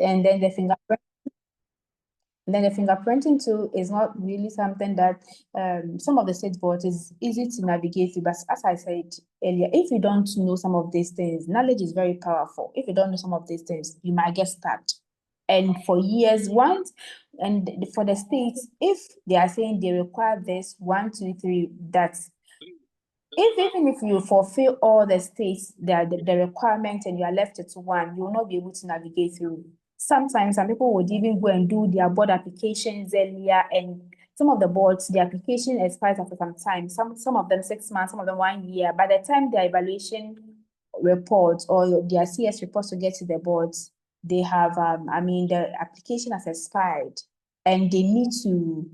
And then the fingerprinting too is not really something that some of the state boards is easy to navigate through. But as I said earlier, if you don't know some of these things, knowledge is very powerful. If you don't know some of these things, you might get stuck. And for years, and for the states, if they are saying they require this 1, 2, 3, that's even if you fulfill all the states, the requirement, and you are left to one, you will not be able to navigate through. Sometimes some people would even go and do their board applications earlier, and some of the boards, the application expires after some time. Some of them 6 months, some of them 1 year. By the time their evaluation report or their CS reports to get to the boards, they have the application has expired, and they need to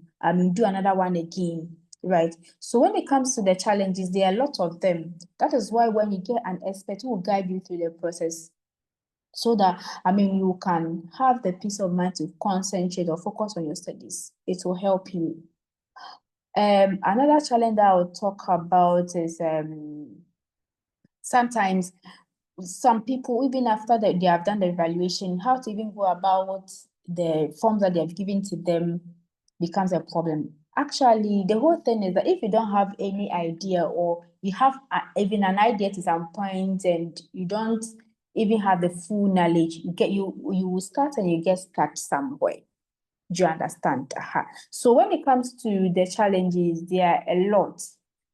do another one again. Right. So when it comes to the challenges, there are a lot of them. That is why when you get an expert who will guide you through the process, so that you can have the peace of mind to concentrate or focus on your studies. It will help you. Another challenge that I'll talk about is sometimes some people, even after they have done the evaluation, how to even go about the forms that they have given to them becomes a problem. Actually, the whole thing is that if you don't have any idea, or you have even an idea to some point, and you don't even have the full knowledge, you will start and you get stuck somewhere. Do you understand? So when it comes to the challenges, there are a lot,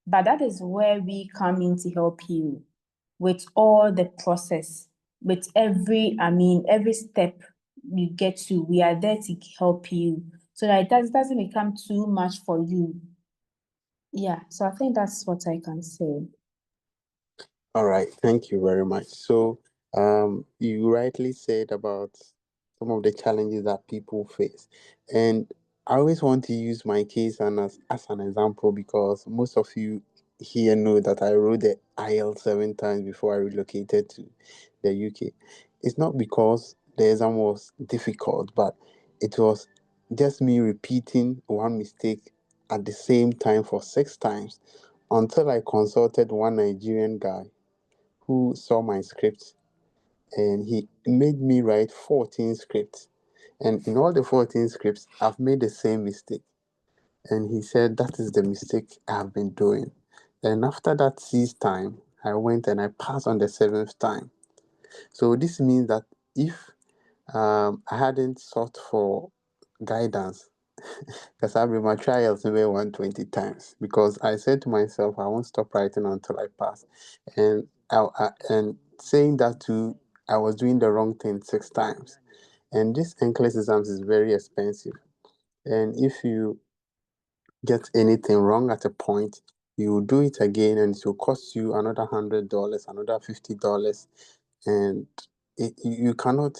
but that is where we come in to help you with all the process, with every step you get to. We are there to help you so that it doesn't become too much for you. Yeah, so I think that's what I can say. All right, thank you very much. So you rightly said about some of the challenges that people face, and I always want to use my case as an example, because most of you here know that I wrote the IELTS 7 times before I relocated to the UK. It's not because the exam was difficult, but it was just me repeating one mistake at the same time for 6 times, until I consulted one Nigerian guy who saw my script, and he made me write 14 scripts. And in all the 14 scripts, I've made the same mistake. And he said, that is the mistake I've been doing. And after that 6th time, I went and I passed on the 7th time. So this means that if I hadn't sought for guidance, because I've been my trials maybe 120 times, because I said to myself, I won't stop writing until I pass. And and saying that too, I was doing the wrong thing 6 times. And this Nclex exams is very expensive. And if you get anything wrong at a point, you will do it again, and it will cost you another $100, another $50, and you cannot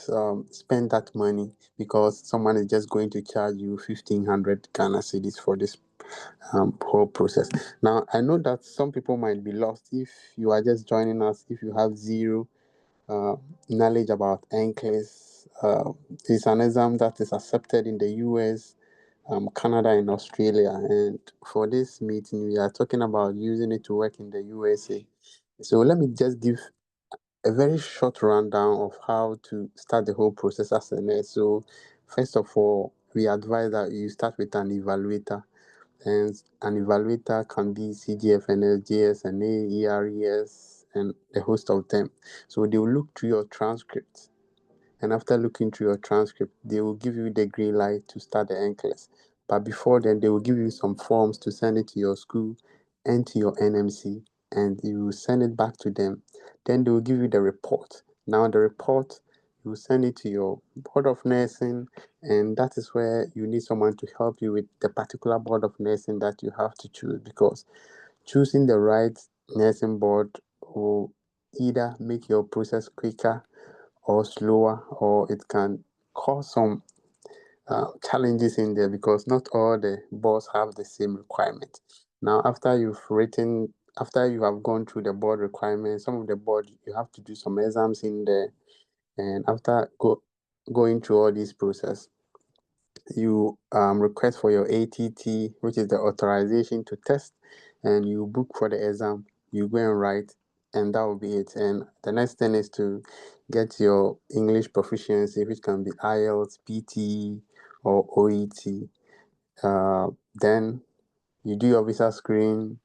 spend that money, because someone is just going to charge you 1,500 Ghana cedis for this whole process. Now, I know that some people might be lost if you are just joining us, if you have zero knowledge about Nclex. It's an exam that is accepted in the US, Canada, and Australia. And for this meeting, we are talking about using it to work in the USA. So let me just give a very short rundown of how to start the whole process as a nurse. So first of all, we advise that you start with an evaluator. And an evaluator can be CGFNS, GSNA, ERES, and a host of them. So they will look through your transcript. And after looking through your transcript, they will give you the green light to start the Nclex. But before then, they will give you some forms to send it to your school and to your NMC, and you will send it back to them. Then they will give you the report. Now, the report, you will send it to your board of nursing, and that is where you need someone to help you with the particular board of nursing that you have to choose, because choosing the right nursing board will either make your process quicker or slower, or it can cause some challenges in there, because not all the boards have the same requirement. Now, after you have gone through the board requirements, some of the board you have to do some exams in there, and after going through all this process, you request for your ATT, which is the authorization to test, and you book for the exam. You go and write, and that will be it. And the next thing is to get your English proficiency, which can be IELTS, PT, or OET. Then you do your visa screen,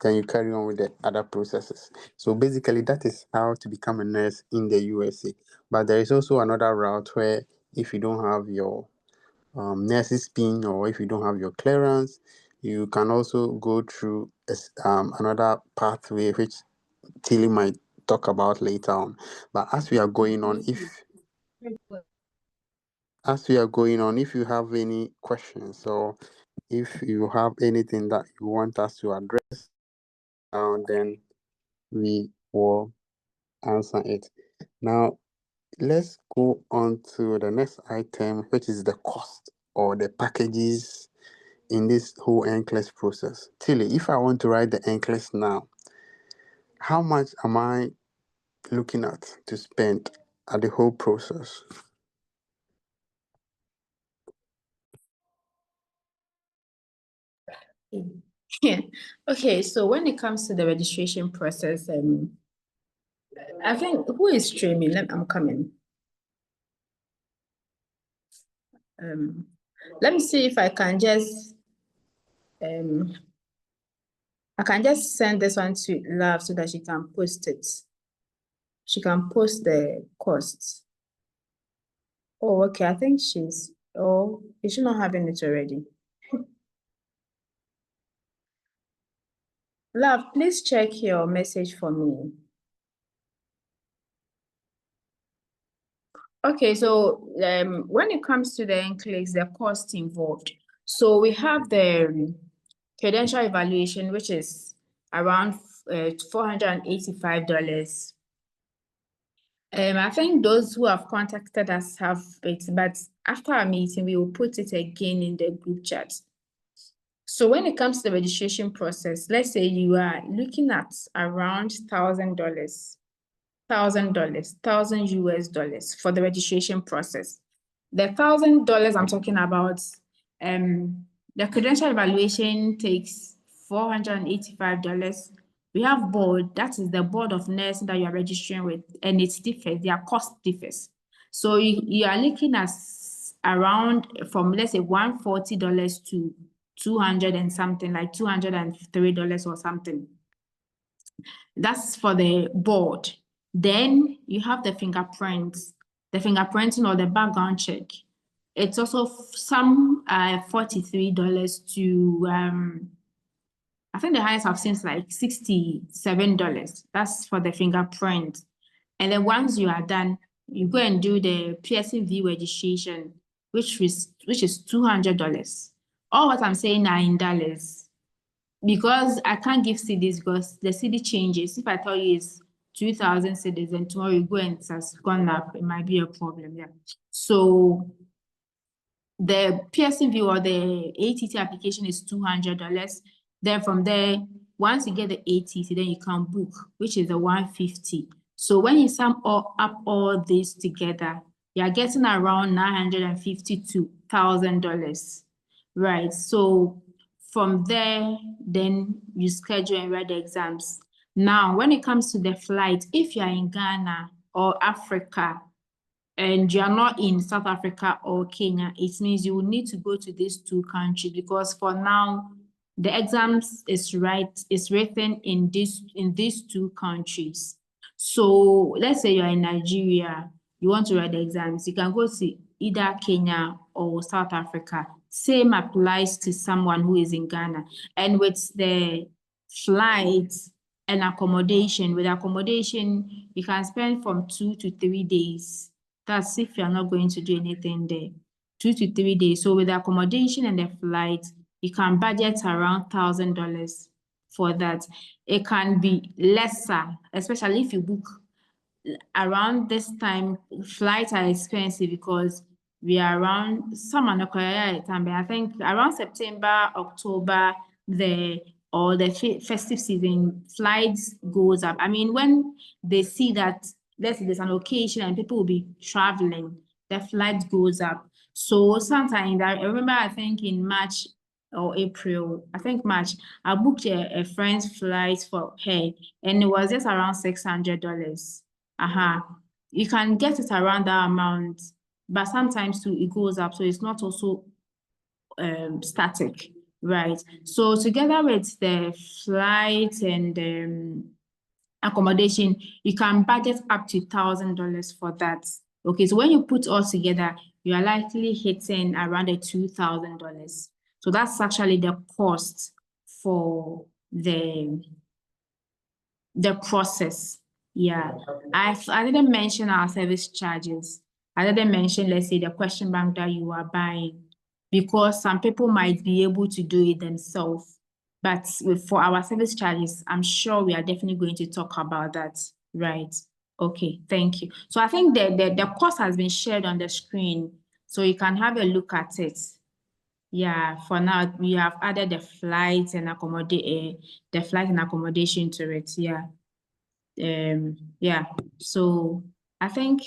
then you carry on with the other processes. So basically, that is how to become a nurse in the USA. But there is also another route where if you don't have your nurse's pin, or if you don't have your clearance, you can also go through another pathway, which Tilly might talk about later on. But as we are going on, if you have any questions, or if you have anything that you want us to address, then we will answer it. Now, let's go on to the next item, which is the cost or the packages in this whole Nclex process. Tilly, if I want to write the Nclex now, how much am I looking at to spend at the whole process? Yeah. Okay, so when it comes to the registration process, I think who is streaming? I'm coming. Let me see if I can just send this one to Love so that she can post it. She can post the costs. Oh, okay. I think is she not having it already? Love, please check your message for me. Okay, so when it comes to the Nclex, the cost involved. So we have the credential evaluation, which is around $485. I think those who have contacted us have it, but after our meeting, we will put it again in the group chat. So when it comes to the registration process, let's say you are looking at around $1,000, $1,000 for the registration process. The $1,000 I'm talking about, the credential evaluation takes $485. We have board, that is the board of nursing that you are registering with, and it's different, their cost differs. So you are looking at around from, let's say, $140 to 200 and something, like $203 or something. That's for the board. Then you have the fingerprinting or the background check. It's also some $43 to I think the highest I've seen is like $67. That's for the fingerprint. And then once you are done, you go and do the PSV registration, which is $200. All what I'm saying are in dollars, because I can't give cedis because the cedi changes. If I tell you it's 2,000 cedis and tomorrow you go and it has gone up, it might be a problem. Yeah. So the PSV or the ATT application is $200. Then from there, once you get the ATT, then you can book, which is the $150. So when you sum up all this together, you are getting around $950 to $1,000, right? So from there, then you schedule and write the exams. Now, when it comes to the flight, if you are in Ghana or Africa, and you are not in South Africa or Kenya, it means you will need to go to these two countries, because for now, the exams is written in these two countries. So let's say you're in Nigeria, you want to write the exams, you can go to either Kenya or South Africa. Same applies to someone who is in Ghana. And with the flights and accommodation, you can spend from 2 to 3 days. That's if you're not going to do anything there. 2 to 3 days. So with the accommodation and the flight, you can budget around $1,000 for that. It can be lesser, especially if you book around this time. Flights are expensive because we are around summer, I think around September, October, the festive season, flights goes up. I mean, when they see that, let's say there's an occasion and people will be traveling, the flight goes up. So sometimes I remember, I think in March, or April, I think March, I booked a friend's flight for her, and it was just around $600. You can get it around that amount, but sometimes too it goes up, so it's not also static, right? So together with the flight and accommodation, you can budget up to $1,000 for that. Okay, so when you put all together, you are likely hitting around $2,000. So that's actually the cost for the process. Yeah, I didn't mention our service charges. I didn't mention, let's say, the question bank that you are buying, because some people might be able to do it themselves. But for our service charges, I'm sure we are definitely going to talk about that, right? Okay, thank you. So I think the cost has been shared on the screen, so you can have a look at it. Yeah, for now we have added the flight and accommodation to it. Yeah. Yeah. So I think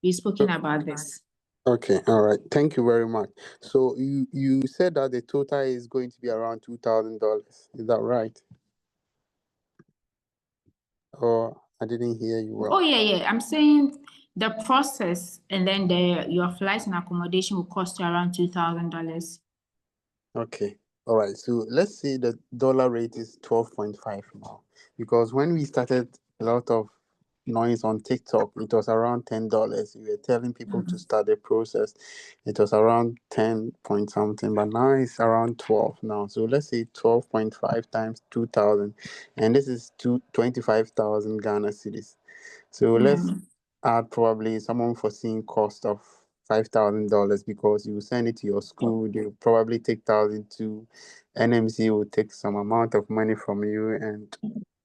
we've spoken about this. Okay, all right. Thank you very much. So you said that the total is going to be around $2,000. Is that right? Or I didn't hear you Oh well. yeah. I'm saying the process and then your flights and accommodation will cost you around $2,000. Okay. All right. So let's say the dollar rate is 12.5 now. Because when we started a lot of noise on TikTok, it was around $10. We were telling people to start the process. It was around 10 point something, but now it's around 12 now. So let's say 12.5 times 2,000. And this is 25,000 Ghana cedis. So let's Hmm. add probably some unforeseen cost of $5,000 because you send it to your school. They'll probably take 1,000 to NMC will take some amount of money from you, and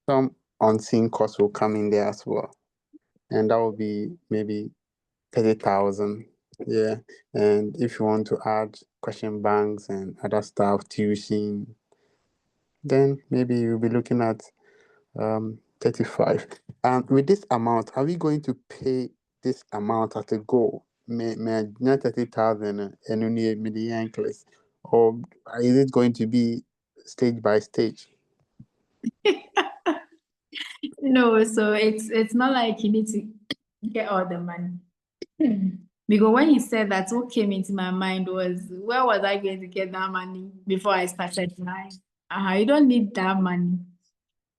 some unseen costs will come in there as well. And that will be maybe 30,000. Yeah. And if you want to add question banks and other stuff, tuition, then maybe you'll be looking at 35. And with this amount, are we going to pay this amount at a go? May not 30,000 and only a million Nclex, or is it going to be stage by stage? No, so it's not like you need to get all the money. Because when he said that, what came into my mind was, where was I going to get that money before I started mine? You don't need that money.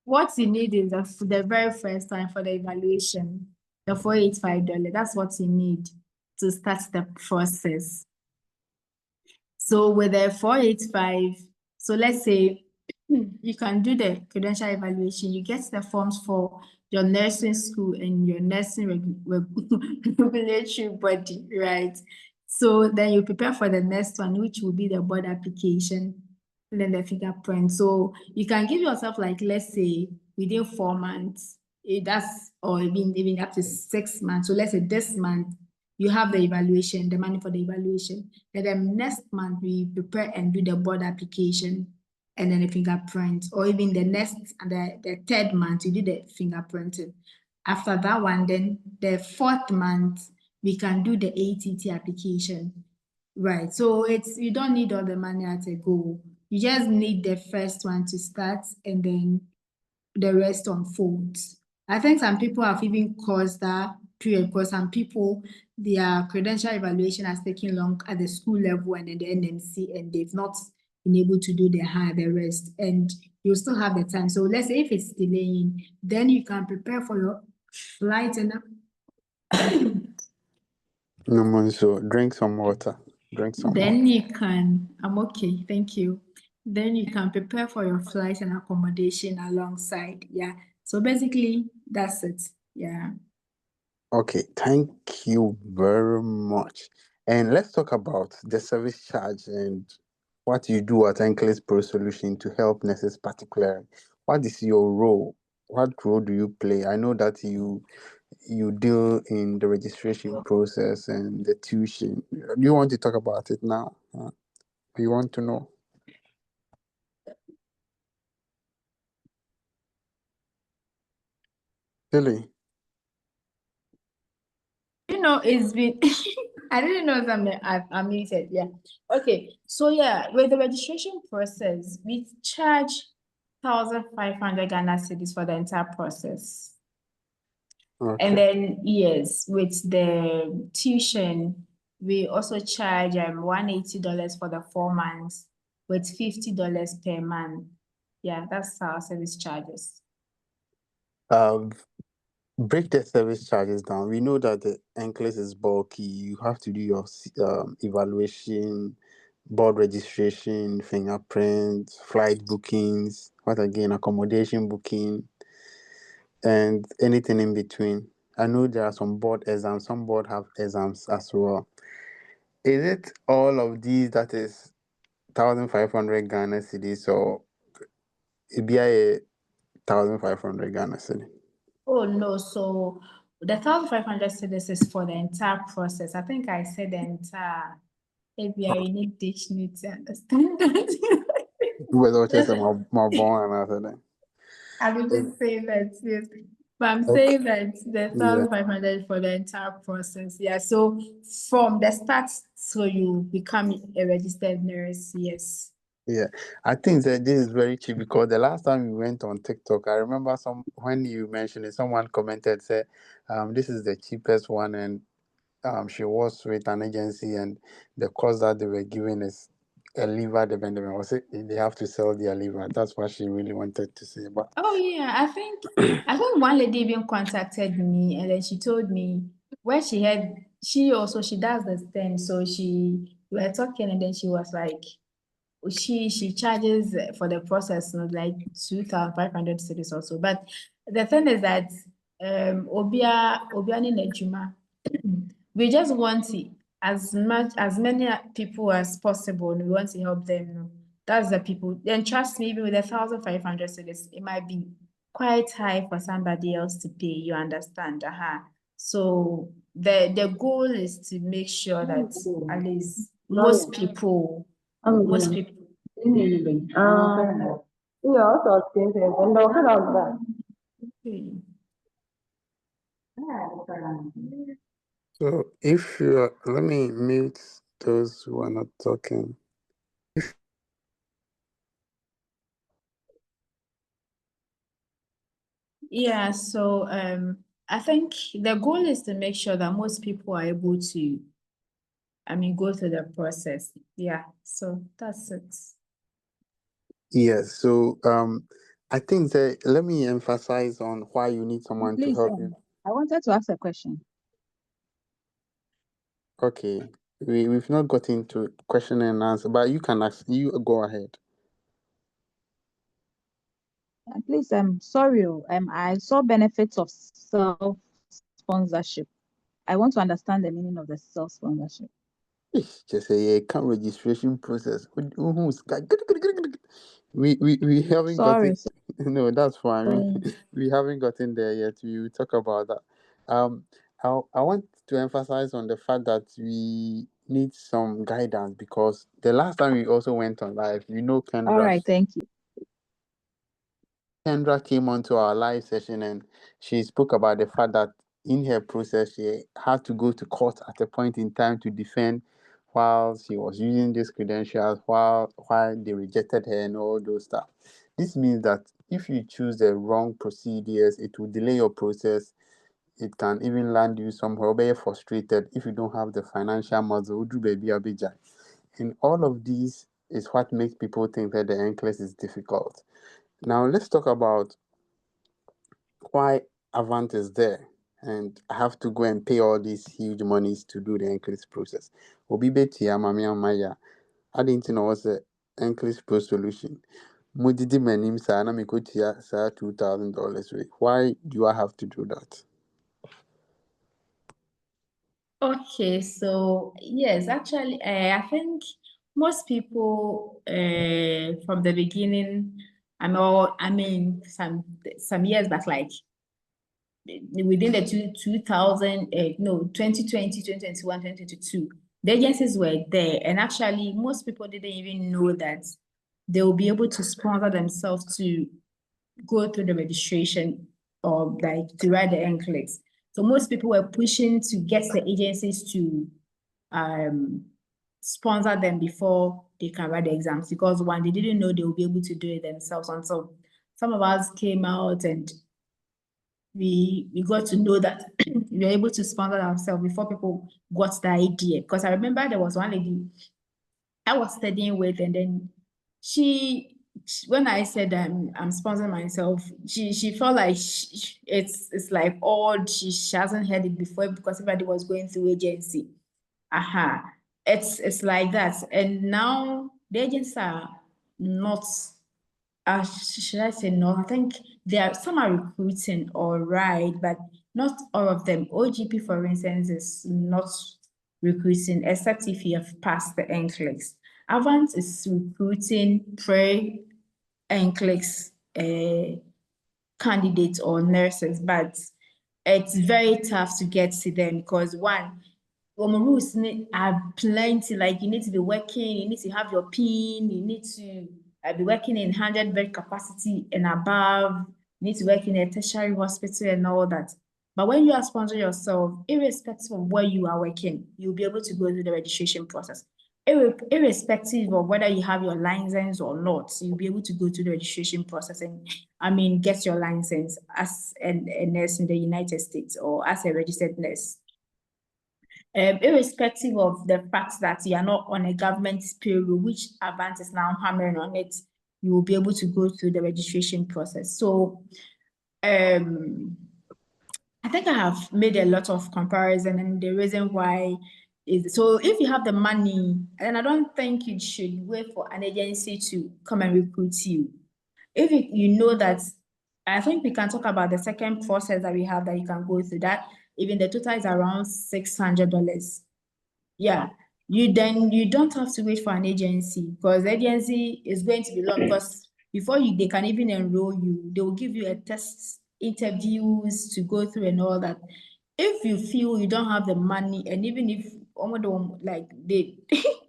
What you need is the very first time for the evaluation, the $485. That's what you need to start the process. So with the 485, so let's say you can do the credential evaluation. You get the forms for your nursing school and your nursing regulatory body, right? So then you prepare for the next one, which will be the board application and then the fingerprint. So you can give yourself, like, let's say within 4 months, that's, or even up to 6 months. So let's say this month you have the evaluation, the money for the evaluation. And then next month we prepare and do the board application and then the fingerprint, or even the next and the third month you do the fingerprinting. After that one, then the fourth month we can do the ATT application. Right. So you don't need all the money at a go. You just need the first one to start and then the rest unfolds. I think some people have even caused that period because some people, their credential evaluation has taken long at the school level and then the NMC, and they've not been able to do the rest. And you still have the time. So let's say if it's delaying, then you can prepare for your flight and No more. So drink some water. Drink some water. then you can, I'm okay, thank you. Then you can prepare for your flight and accommodation alongside. Yeah. So basically, that's it. Yeah. Okay, thank you very much. And let's talk about the service charge and what you do at Nclex Pro Solution to help nurses particularly. What is your role? What role do you play? I know that you deal in the registration process and the tuition. Do you want to talk about it now? You want to know? Really? It's been I didn't know I'm muted. Yeah. Okay. So yeah, with the registration process, we charge 1,500 Ghana cedis for the entire process. And Okay. then yes, with the tuition, we also charge $180 for the 4 months with $50 per month. Yeah, that's our service charges. Break the service charges down. We know that the Nclex is bulky. You have to do your evaluation, board registration, fingerprint, flight bookings, what again, accommodation booking, and anything in between. I know there are some board exams. Some board have exams as well. Is it all of these that is 1,500 Ghana cedis, or it be a 1,500 Ghana cedis? Oh no, so the 1,500 cedis is for the entire process. I think I said the entire. Maybe I need dictionary to understand that. Whether it's more born and after that. I will just say that, yes. But I'm Okay. saying that the Yeah. 1,500 for the entire process. Yeah. So from the start, so you become a registered nurse. Yes. Yeah, I think that this is very cheap because the last time we went on TikTok, I remember when you mentioned it, someone commented said, this is the cheapest one, and she was with an agency, and the cost that they were giving is a liver dependent. Was it they have to sell their liver? That's what she really wanted to say. But Oh yeah, I think one lady even contacted me and then she told me where she does this thing. So we were talking and then she was like, she charges for the process like 2,500 cedis also. But the thing is that Obia ni Nejuma, we just want as many people as possible, and we want to help them. That's the people. Then trust me, even with 1,500 cedis, it might be quite high for somebody else to pay. You understand? So the goal is to make sure that at least most people. Okay. so if you let me mute those who are not talking. Yeah, so I think the goal is to make sure that most people are able to, go through the process. Yeah, so that's it. Yes, so I think that let me emphasize on why you need someone to Please, help you. I wanted to ask a question. Okay, we've not got into question and answer, but you can ask. You go ahead. Please, sorry, I saw benefits of self-sponsorship. I want to understand the meaning of the self-sponsorship. Just a account registration process. We haven't Sorry, gotten. No, that's fine. We haven't gotten there yet. We will talk about that. I want to emphasize on the fact that we need some guidance because the last time we also went on live, all Kendra. right, thank you. Kendra came onto our live session and she spoke about the fact that in her process she had to go to court at a point in time to defend while she was using these credentials while they rejected her and all those stuff. This means that if you choose the wrong procedures, it will delay your process. It can even land you somewhere where you're frustrated if you don't have the financial muscle. And all of these is what makes people think that the Nclex is difficult. Now let's talk about why Avant is there and I have to go and pay all these huge monies to do the Nclex process. Obi betia mami amaya. I didn't know was the Nclex Pro solution. Mudidi manim sa na mikotia sa $2,000 Why do I have to do that? Okay, so yes, actually, I think most people from the beginning, some years back, like within the 2020, 2021, 2022, the agencies were there. And actually, most people didn't even know that they will be able to sponsor themselves to go through the registration or like to write the Nclex. So most people were pushing to get the agencies to sponsor them before they can write the exams, because one, they didn't know they will be able to do it themselves until some of us came out and we got to know that we were able to sponsor ourselves before people got the idea. Because I remember there was one lady I was studying with, and then when I said I'm sponsoring myself, she felt like it's like odd. She hasn't heard it before because everybody was going through agency. It's like that. And now the agents are not, should I say no? I think some are recruiting, all right, but not all of them. OGP, for instance, is not recruiting except if you have passed the Nclex. Avant is recruiting pre-Nclex candidates or nurses, but it's very tough to get to them because one, rules are plenty. Like you need to be working, you need to have your PIN, you need to be working in 100-bed capacity and above, you need to work in a tertiary hospital and all that. But when you are sponsoring yourself, irrespective of where you are working, you'll be able to go through the registration process. Irrespective of whether you have your license or not, you'll be able to go through the registration process and, get your license as a nurse in the United States or as a registered nurse. Irrespective of the fact that you are not on a government payroll, which Avant is now hammering on it, you will be able to go through the registration process. So I think I have made a lot of comparison, and the reason why is, so if you have the money, then I don't think you should wait for an agency to come and recruit you. If you know that, I think we can talk about the second process that we have that you can go through, that even the total is around $600. Yeah, you don't have to wait for an agency, because the agency is going to be long, because before they can even enroll you, they will give you a test, interviews to go through and all that. If you feel you don't have the money, and even if like they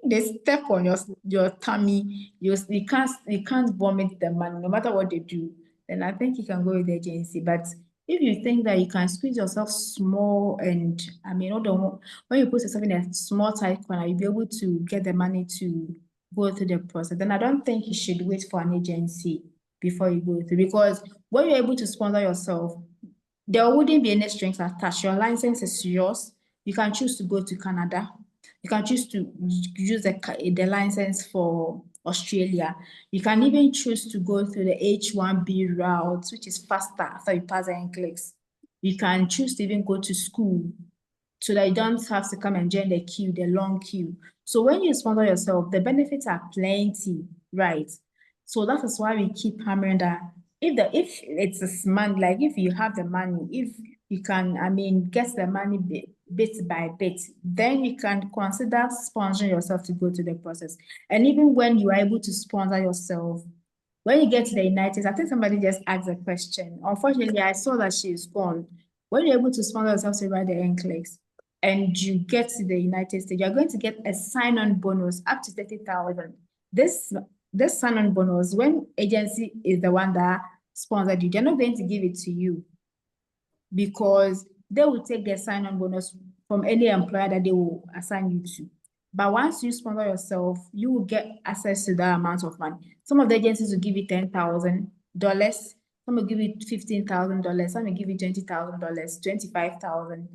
they step on your tummy, you can't vomit the money no matter what they do, then I think you can go with the agency. But if you think that you can squeeze yourself small, and when you put yourself in a small tight corner, you'll be able to get the money to go through the process, then I don't think you should wait for an agency before you go through. Because when you're able to sponsor yourself, there wouldn't be any strings attached. Your license is yours. You can choose to go to Canada. You can choose to use the license for Australia. You can even choose to go through the H-1B route, which is faster after you pass the Nclex. You can choose to even go to school so that you don't have to come and join the queue, the long queue. So when you sponsor yourself, the benefits are plenty, right? So that is why we keep hammering that if it's a smart, like if you have the money, if you can, get the money bit by bit, then you can consider sponsoring yourself to go to the process. And even when you are able to sponsor yourself, when you get to the United States, I think somebody just asked a question. Unfortunately, I saw that she's gone. When you're able to sponsor yourself to write the Nclex and you get to the United States, you're going to get a sign-on bonus up to 30,000. This sign-on bonus, when agency is the one that sponsored you, they're not going to give it to you, because they will take their sign-on bonus from any employer that they will assign you to. But once you sponsor yourself, you will get access to that amount of money. Some of the agencies will give you $10,000. Some will give you $15,000. Some will give you $20,000, $25,000,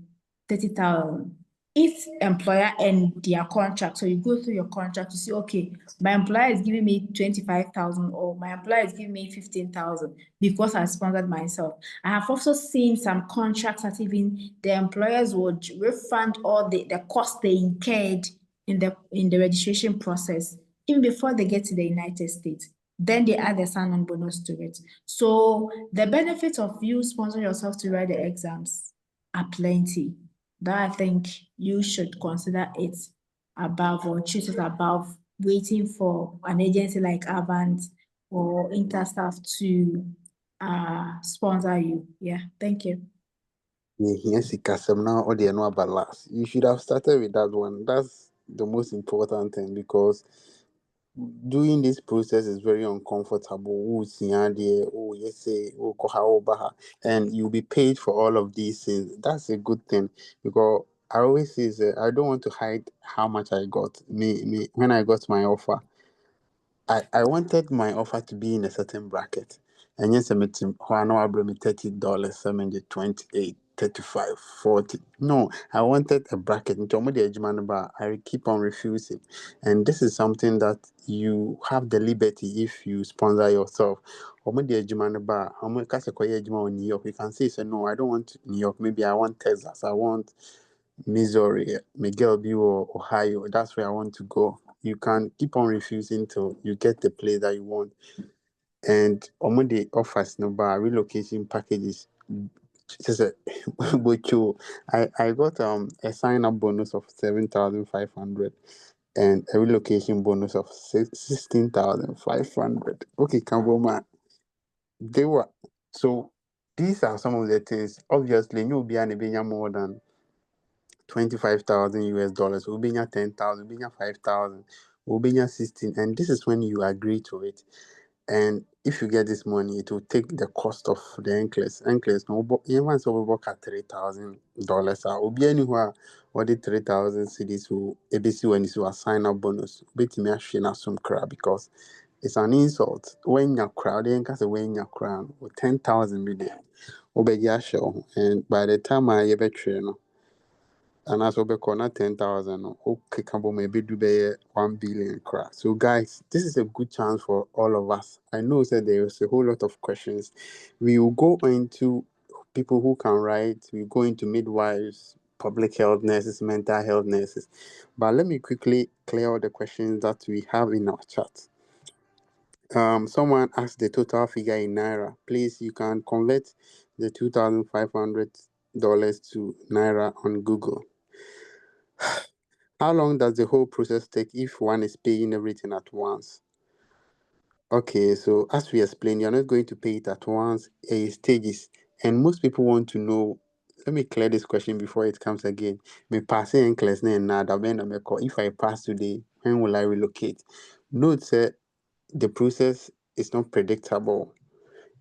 $30,000. Each employer and their contract. So you go through your contract to see, okay, my employer is giving me 25,000, or my employer is giving me 15,000 because I sponsored myself. I have also seen some contracts that even the employers would refund all the cost they incurred in the registration process, even before they get to the United States. Then they add the sign-on bonus to it. So the benefits of you sponsoring yourself to write the exams are plenty. That I think you should consider it above, or choose it above waiting for an agency like Avant or Interstaff to sponsor you. Yeah, thank you. Yes, now or the about last. You should have started with that one. That's the most important thing, because doing this process is very uncomfortable. Oh, yes, and you'll be paid for all of these things. That's a good thing, because I always say I don't want to hide how much I got. Me when I got my offer, I wanted my offer to be in a certain bracket. And yes, I'm bring me $30, 70, 28, 35, 40. No, I wanted a bracket. I keep on refusing. And this is something that you have the liberty if you sponsor yourself. New York. You can say, no, I don't want New York. Maybe I want Texas. I want Missouri, McGill, or Ohio. That's where I want to go. You can keep on refusing till you get the place that you want. And the offers no bar relocation packages. Just a but I got a sign up bonus of 7,500 and a relocation bonus of 16,500. Okay, Kamboma. They were so these are some of the things. Obviously, you'll be more than 25,000 US dollars, Ubinya 10,000, Ubinya 5,000, Ubinya 16, and this is when you agree to it. And if you get this money, it will take the cost of the Nclex. Nclex, no, even so, we work at $3,000. Ubi anywhere, or the 3,000 cities who ABC when you a sign up bonus, bet me a shina some crowd because it's an insult. When you're crowd, then cast when you're crown with 10,000 million, obey show, and by the time I ever train. And as we corner 10,000, okay, Cambo maybe do be 1 billion crack. So, guys, this is a good chance for all of us. I know that there is a whole lot of questions. We will go into people who can write, we go into midwives, public health nurses, mental health nurses. But let me quickly clear all the questions that we have in our chat. Someone asked the total figure in Naira. Please, you can convert the $2,500 to Naira on Google. How long does the whole process take if one is paying everything at once? Okay, so as we explained, you're not going to pay it at once, stages. And most people want to know, let me clear this question before it comes again. Me pass Nclex if I pass today, when will I relocate? Note that the process is not predictable.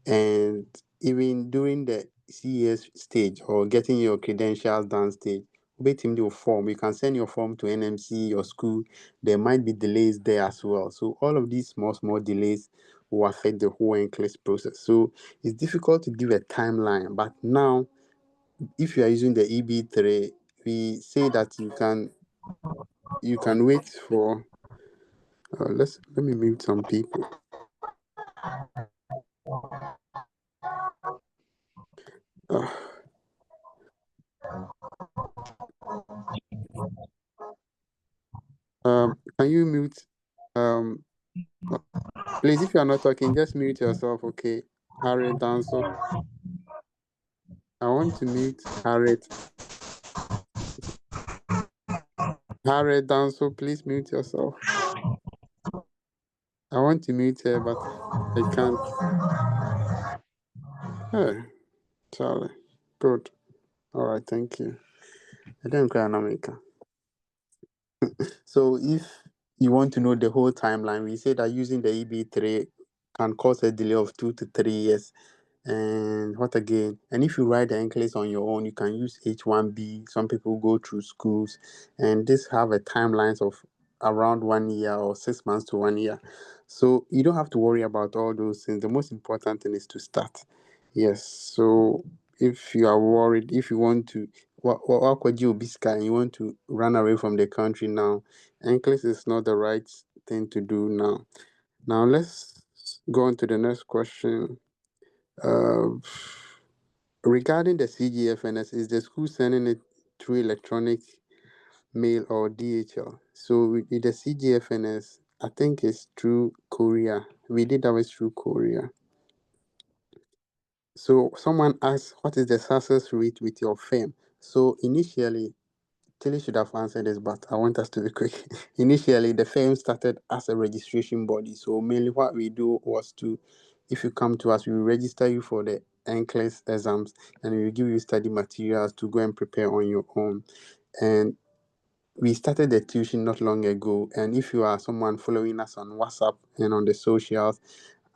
And even during the CES stage or getting your credentials done stage, waiting your form, you can send your form to NMC, your school. There might be delays there as well. So all of these small delays will affect the whole Nclex process. So it's difficult to give a timeline. But now, if you are using the EB3, we say that you can wait for. Let me mute some people. Can you mute? Please, if you are not talking, just mute yourself. Okay, Harriet Danso. I want to mute Harriet. Harriet Danso, please mute yourself. I want to mute her, but I can't. Hey, Charlie. Good. All right, thank you. I didn't cry, Namika. So if you want to know the whole timeline, we say that using the EB3 can cause a delay of 2 to 3 years. And what again? And if you write the Nclex on your own, you can use H1B. Some people go through schools, and this have a timelines of around 1 year or 6 months to 1 year. So you don't have to worry about all those things. The most important thing is to start. Yes. So if you are worried, if you want to, what could you be and you want to run away from the country now, Nclex is not the right thing to do now. Now let's go on to the next question. Regarding the CGFNS, is the school sending it through electronic mail or DHL? So with the CGFNS, I think it's through Korea. We did ours through Korea. So someone asked, what is the success rate with your firm? So initially, Tilly should have answered this, but I want us to be quick. Initially, the firm started as a registration body. So mainly what we do was to, if you come to us, we will register you for the Nclex exams and we will give you study materials to go and prepare on your own. And we started the tuition not long ago. And if you are someone following us on WhatsApp and on the socials,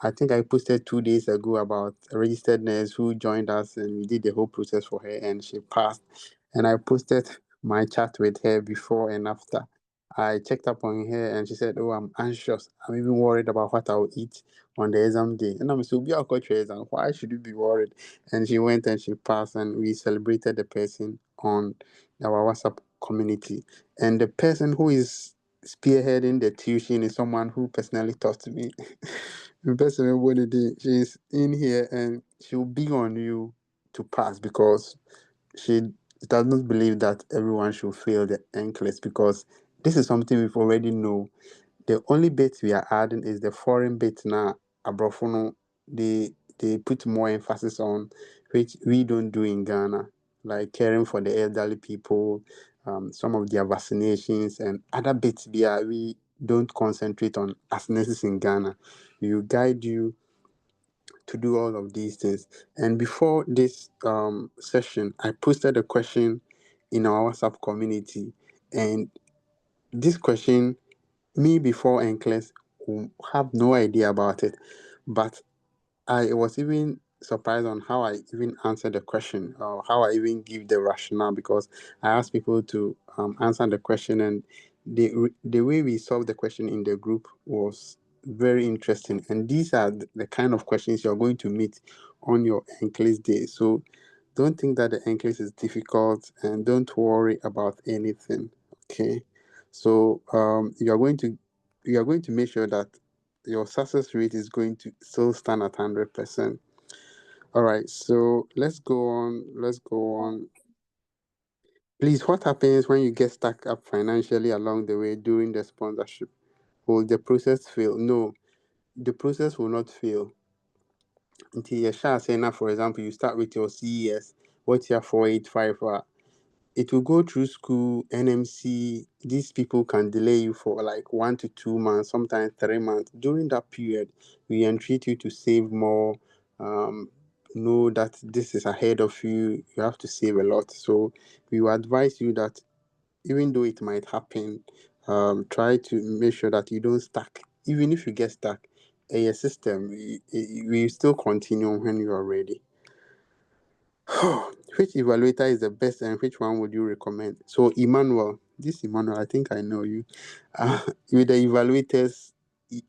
I think I posted 2 days ago about a registered nurse who joined us and we did the whole process for her and she passed. And I posted my chat with her before and after. I checked up on her and she said, "Oh, I'm anxious. I'm even worried about what I'll eat on the exam day." And I'm so be our culture exam. Why should you be worried? And she went and she passed, and we celebrated the person on our WhatsApp community. And the person who is spearheading the tuition is someone who personally talked to me. The person she's in here and she'll be on you to pass because she does not believe that everyone should fail the Nclex because this is something we've already know. The only bit we are adding is the foreign bit now. Abrofono, they put more emphasis on, which we don't do in Ghana, like caring for the elderly people, some of their vaccinations and other bits we don't concentrate on as nurses in Ghana. We will guide you to do all of these things. And before this session, I posted a question in our WhatsApp community, and this question, me before Nclex have no idea about it, but I was even surprised on how I even answered the question or how I even give the rationale because I asked people to answer the question, and the way we solved the question in the group was very interesting. And these are the kind of questions you're going to meet on your Nclex day. So don't think that the Nclex is difficult and don't worry about anything. Okay. So you are going to make sure that your success rate is going to still stand at 100%. All right, so let's go on. Let's go on. Please, what happens when you get stuck up financially along the way during the sponsorship? Will the process fail? No, the process will not fail. Until you shall say now, for example, you start with your CES, what's your 485? It will go through school, NMC. These people can delay you for like 1 to 2 months, sometimes 3 months. During that period, we entreat you to save more. Um, know that this is ahead of you. You have to save a lot. So we will advise you that even though it might happen, try to make sure that you don't stuck. Even if you get stuck, a system, we still continue when you are ready. Which evaluator is the best and which one would you recommend? So, Emmanuel, I think I know you. With the evaluators,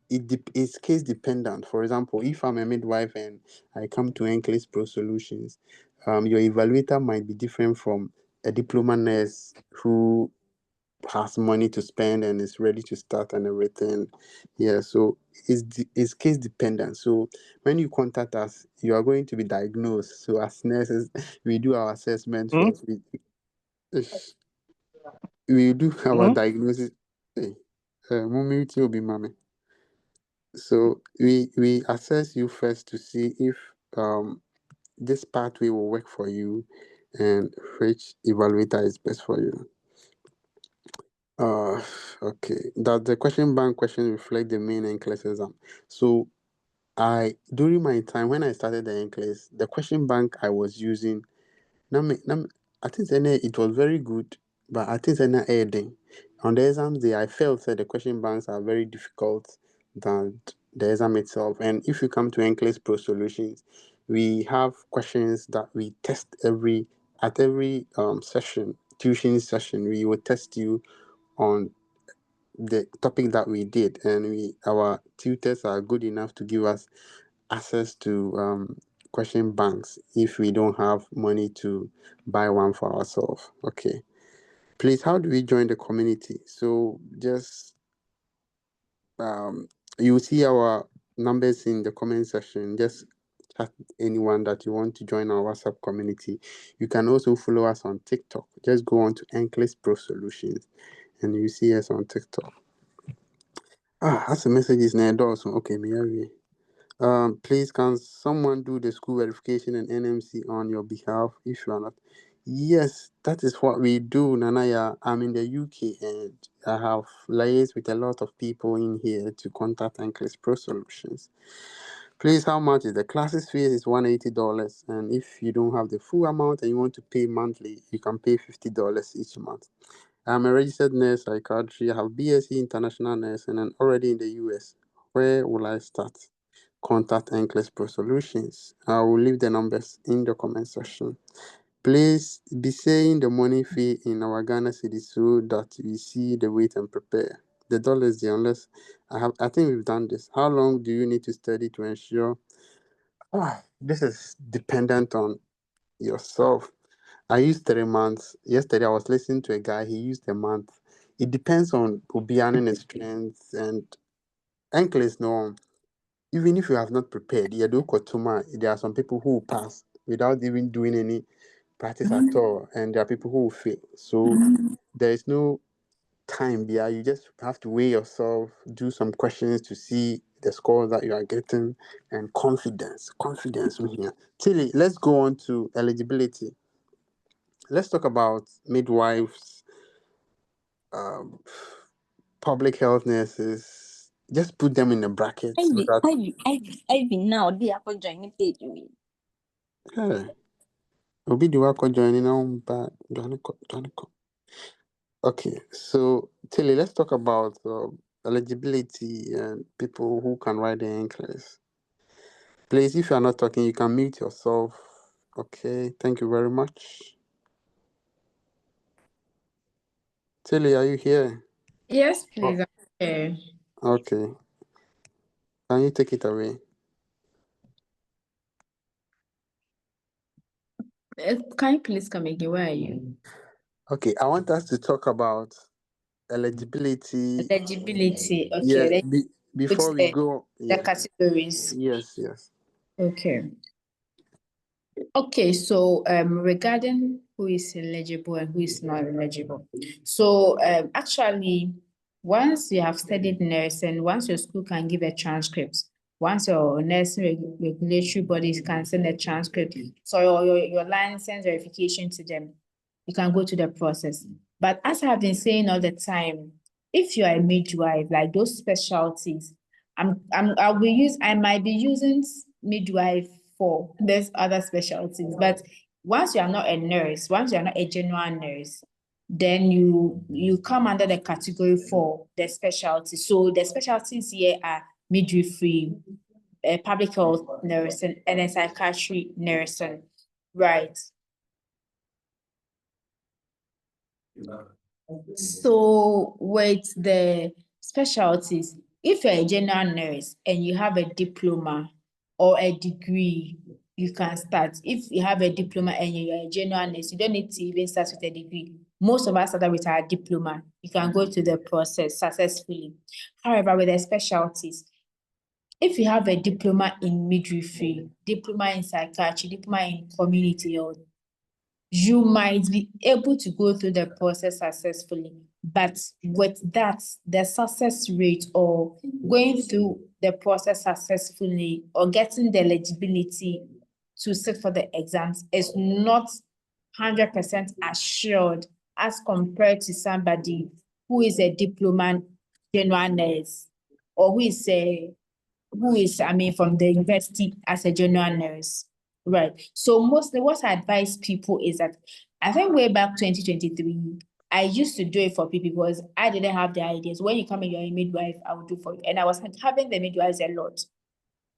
it's case dependent. For example, if I'm a midwife and I come to Nclex Pro Solutions, your evaluator might be different from a diploma nurse who has money to spend and is ready to start and everything. Yeah, so it's case dependent. So when you contact us, you are going to be diagnosed. So as nurses, we do our assessment first. We do our diagnosis. Hey, mommy, will be mommy. So we assess you first to see if this pathway will work for you and which evaluator is best for you. Uh, okay. Does the question bank question reflect the main Nclex exam? So during my time when I started the Nclex, the question bank I was using, I think it was very good, but I think adding on the exams day, I felt that the question banks are very difficult than the exam itself. And if you come to Nclex Pro Solutions, we have questions that we test at every session, tuition session. We will test you on the topic that we did, and our tutors are good enough to give us access to question banks if we don't have money to buy one for ourselves. Okay, please, how do we join the community? So just you see our numbers in the comment section. Just chat anyone that you want to join our WhatsApp community. You can also follow us on TikTok. Just go on to Nclex Pro Solutions and you see us on TikTok. That's a message is near also. Okay, Mary. Please, can someone do the school verification and NMC on your behalf if you are not? Yes, that is what we do, Nanaya. I'm in the UK and I have liaised with a lot of people in here to contact Nclex Pro Solutions. Please, how much is the classes fee? Is $180, and if you don't have the full amount and you want to pay monthly, you can pay $50 each month. I'm a registered nurse, psychiatry. I have BSc international nurse and I'm already in the US. Where will I start? Contact Nclex Pro Solutions. I will leave the numbers in the comment section. Please be saying the money fee in our Ghana city so that we see the weight and prepare. The dollar is there unless I think we've done this. How long do you need to study to ensure? This is dependent on yourself. I used 3 months. Yesterday I was listening to a guy, he used a month. It depends on Obianin strength and Nclex no. Even if you have not prepared, there are some people who will pass without even doing any practice at all, and there are people who will fail. So there is no time there. You just have to weigh yourself, do some questions to see the scores that you are getting, and confidence in here. Tilly, let's go on to eligibility. Let's talk about midwives, um, public health nurses. Just put them in the brackets so that Ivy now they are for joining page we. Obi do work joining now, but join. Okay, so Tilly, let's talk about eligibility and people who can write the Nclex. Please, if you are not talking, you can mute yourself. Okay, thank you very much. Tilly, are you here? Yes, please. I'm here. Okay. Can you take it away? Can you please come again? Where are you? Okay, I want us to talk about eligibility. Eligibility. Yeah, Okay. before we go. The categories. Yes. Okay. Okay, so regarding who is eligible and who is not eligible. So actually, once you have studied nursing, once your school can give a transcript, once your nursing regulatory bodies can send a transcript, so your license verification to them, you can go to the process. But as I've been saying all the time, if you are a midwife, like those specialties, I might be using midwife for there's other specialties, but once you are not a nurse, once you are not a general nurse, then you come under the category for the specialty. So the specialties here are midwifery, public health nursing, and then psychiatry nursing, right? So with the specialties, if you're a general nurse and you have a diploma or a degree, you can start. If you have a diploma and you're a general nurse, you don't need to even start with a degree. Most of us start with our diploma. You can go through the process successfully. However, with the specialties, if you have a diploma in midwifery, diploma in psychiatry, diploma in community health, you might be able to go through the process successfully. But with that, the success rate or going through the process successfully or getting the eligibility to sit for the exams is not 100% assured as compared to somebody who is a diploma general nurse or who is from the university as a general nurse. Right. So mostly what I advise people is that I think way back 2023, I used to do it for people because I didn't have the ideas. When you come and you're a midwife, I will do for you. And I was having the midwives a lot.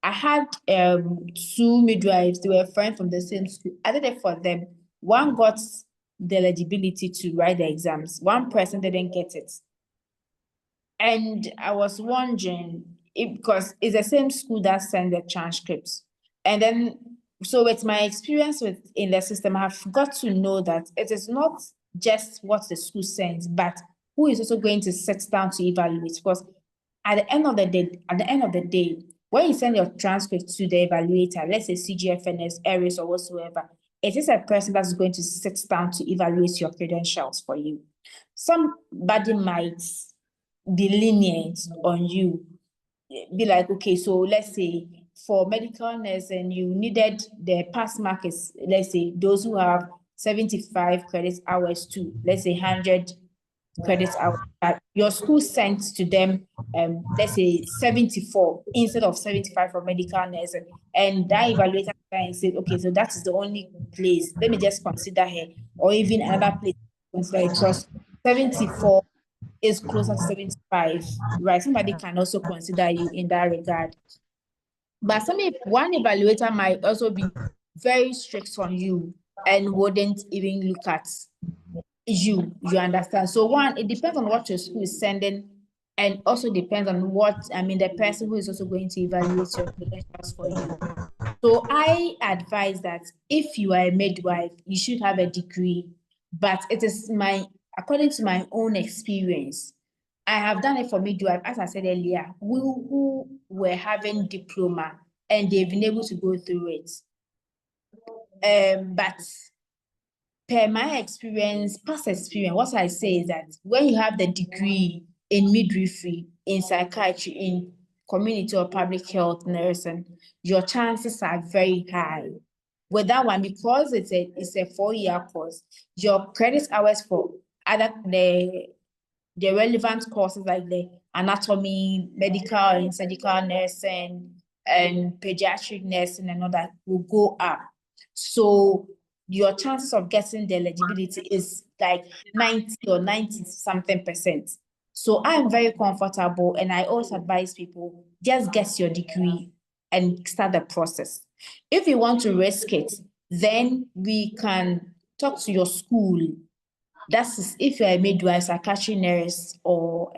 I had 2 midwives, they were friends from the same school. I did it for them. One got the eligibility to write the exams. One person didn't get it. And I was wondering because it's the same school that sent the transcripts. And then, so with my experience in the system, I've got to know that it is not just what the school sends, but who is also going to sit down to evaluate. Because at the end of the day, when you send your transcript to the evaluator, let's say CGFNS, ARIS, or whatsoever, it is a person that's going to sit down to evaluate your credentials for you. Somebody might be lenient on you, be like, okay, so let's say for medical nurse and you needed the pass mark is, let's say those who have 75 credit hours to, let's say 100 credit hours, your school sent to them, let's say 74 instead of 75 for medical nurse. And that evaluator said, okay, so that is the only place. Let me just consider her, or even another place consider it, because 74 is closer to 75, right? Somebody can also consider you in that regard. But one evaluator might also be very strict on you and wouldn't even look at you understand. So one, it depends on what your school is sending, and also depends on what, the person who is also going to evaluate your credentials for you. So I advise that if you are a midwife, you should have a degree, but it is according to my own experience, I have done it for midwife, as I said earlier, who were having diploma and they've been able to go through it. But per my experience, past experience, what I say is that when you have the degree in midwifery, in psychiatry, in community or public health nursing, your chances are very high. With that one, because it's a 4-year course, your credit hours for the relevant courses like the anatomy, medical and surgical nursing, and pediatric nursing and all that will go up. So your chances of getting the eligibility is like 90 or 90 something percent. So I'm very comfortable, and I also advise people, just get your degree and start the process. If you want to risk it, then we can talk to your school. That's if you're a midwife, psychiatry nurse, or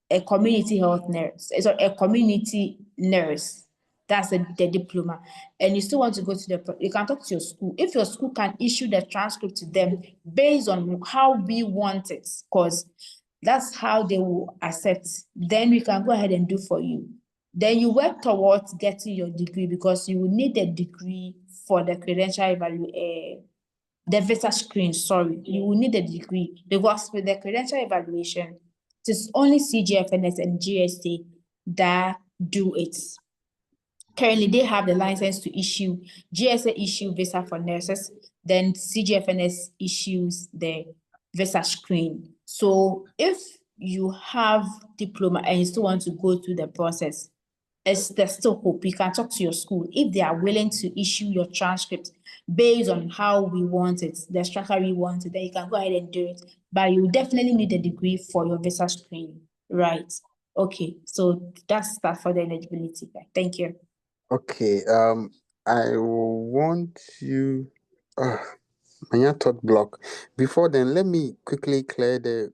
a community health nurse, so a community nurse. That's the diploma. And you still want to go to you can talk to your school. If your school can issue the transcript to them based on how we want it, because that's how they will accept, then we can go ahead and do for you. Then you work towards getting your degree, because you will need the degree for the credential evaluation. The visa screen, sorry, you will need a degree, because with the credential evaluation, it is only CGFNS and GSA that do it. Currently, they have the license to issue, GSA issue visa for nurses, then CGFNS issues the visa screen. So if you have diploma and you still want to go through the process, there's still hope. You can talk to your school if they are willing to issue your transcript based on how we want it, the structure we want it, then you can go ahead and do it. But you definitely need a degree for your visa screen, right? Okay, so that's that for the eligibility. Thank you. Okay. I want you. My thought block. Before then, let me quickly clear the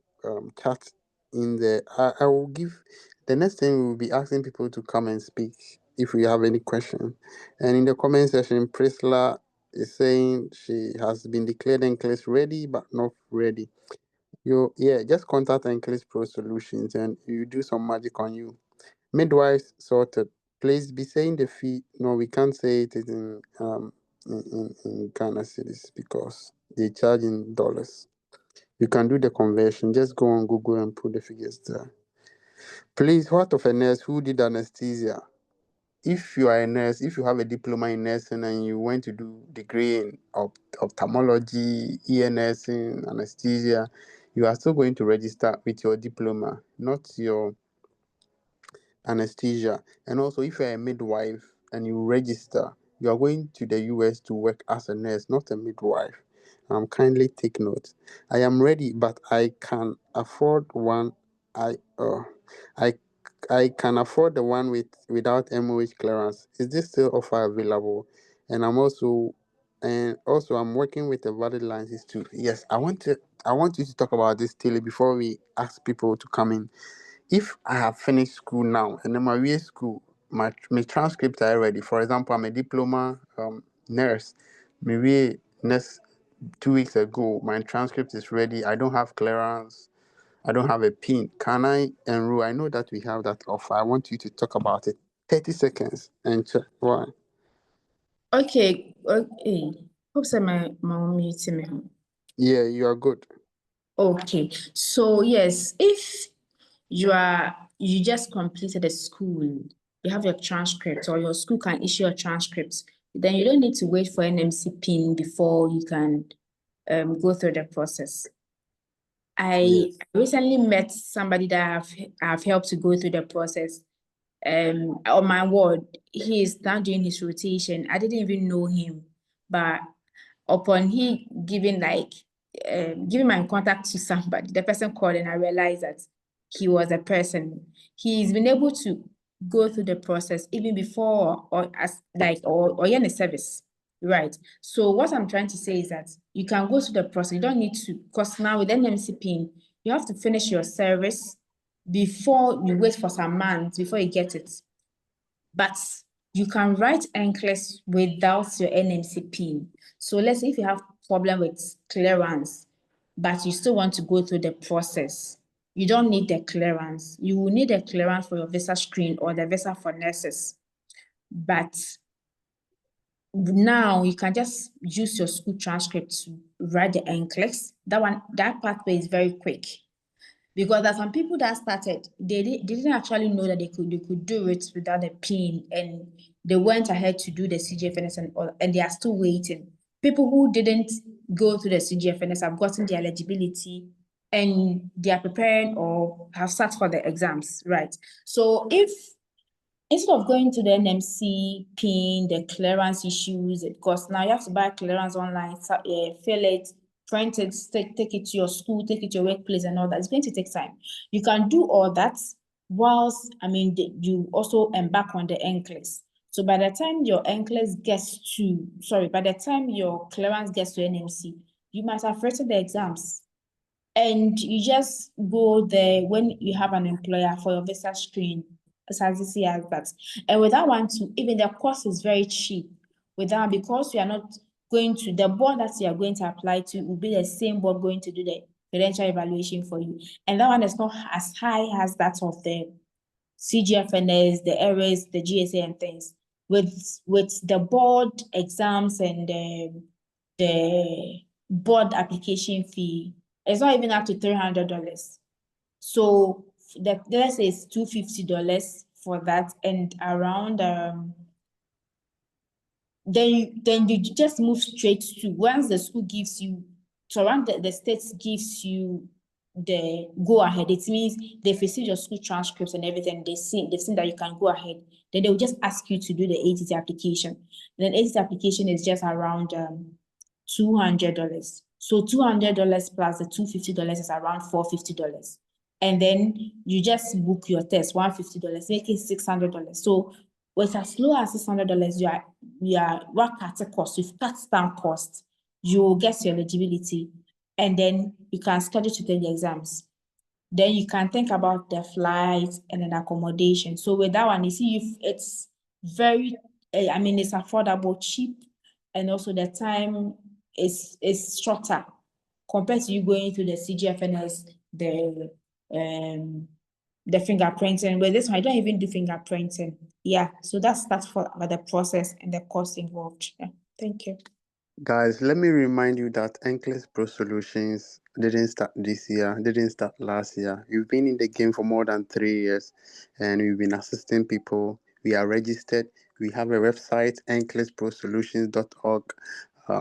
chat in there. I will give the next thing we will be asking people to come and speak if we have any question. And in the comment section, Priscilla is saying she has been declared Nclex ready but not ready. Just contact Nclex Pro Solutions and you do some magic on you. Midwives sorted. Please be saying the fee. No, we can't say it is in Ghana cities because they charge in dollars. You can do the conversion. Just go on Google and put the figures there. Please, what of a nurse who did anesthesia? If you are a nurse, if you have a diploma in nursing and you went to do degree in ophthalmology, ER nursing, anesthesia, you are still going to register with your diploma, not your anesthesia. And also, if you're a midwife and you register, you are going to the US to work as a nurse, not a midwife. Kindly take note. I am ready, but I can afford one. I I I can afford the one without MOH clearance. Is this still offer available? And I'm working with a valid license too. Yes, I want you to talk about this, Tilly, before we ask people to come in. If I have finished school now and then my year school, my transcripts are ready. For example, I'm a diploma nurse. Maybe next 2 weeks ago, my transcript is ready. I don't have clearance. I don't have a PIN. Can I enroll? I know that we have that offer. I want you to talk about it. 30 seconds and check why. Okay. Hope so my mom meeting me. Yeah, you are good. Okay. So yes, if you just completed a school, you have your transcript, or your school can issue a transcript, then you don't need to wait for an MC PIN before you can go through the process. I Yes. recently met somebody that I've helped to go through the process. On my ward, he is now doing his rotation. I didn't even know him, but upon he giving giving my contact to somebody, the person called and I realized that he was a person. He's been able to go through the process even before or in a service. Right. So what I'm trying to say is that you can go through the process. You don't need to, because now with NMC PIN, you have to finish your service before you wait for some months before you get it. But you can write Nclex without your NMC PIN. So let's say if you have problem with clearance, but you still want to go through the process, you don't need the clearance. You will need a clearance for your visa screen or the visa for nurses. But now you can just use your school transcript to write the Nclex. That pathway is very quick. Because there's some people that started, they didn't actually know that they could do it without a PIN, and they went ahead to do the CGFNS and they are still waiting. People who didn't go through the CGFNS have gotten the eligibility and they are preparing or have sat for the exams, right? So if instead of going to the NMC PIN, the clearance issues, because now you have to buy clearance online, fill it, print it, take it to your school, take it to your workplace and all that. It's going to take time. You can do all that whilst, you also embark on the Nclex. So by the time your Nclex gets to, by the time your clearance gets to NMC, you might have written the exams. And you just go there when you have an employer for your visa screen, as easy as that. And with that one too, even the cost is very cheap. With that, because you are not going to, the board that you are going to apply to will be the same board going to do the credential evaluation for you. And that one is not as high as that of the CGFNS, the errors, the GSA and things. With the board exams and the board application fee, it's not even up to $300. So let's say it's $250 for that, and around then you just move straight to, once the school gives you, so around the state gives you the go ahead, it means they've received your school transcripts and everything, they've seen that you can go ahead, then they'll just ask you to do the ATT application. And then ATT application is just around $200. So $200 plus the $250 is around $450. And then you just book your test, $150, make it $600. So with as low as $600, you are what cut the cost, you've cut down cost, you will get your eligibility, and then you can schedule to take the exams. Then you can think about the flights and then accommodation. So with that one, you see, if it's very, it's affordable, cheap, and also the time is shorter compared to you going to the CGFNS, the fingerprinting. With this one, I don't even do fingerprinting. Yeah, so that's for the process and the cost involved. Yeah, thank you. Guys, let me remind you that Nclex Pro Solutions didn't start this year, didn't start last year. You've been in the game for more than 3 years, and we've been assisting people. We are registered. We have a website, nclexprosolutions.org.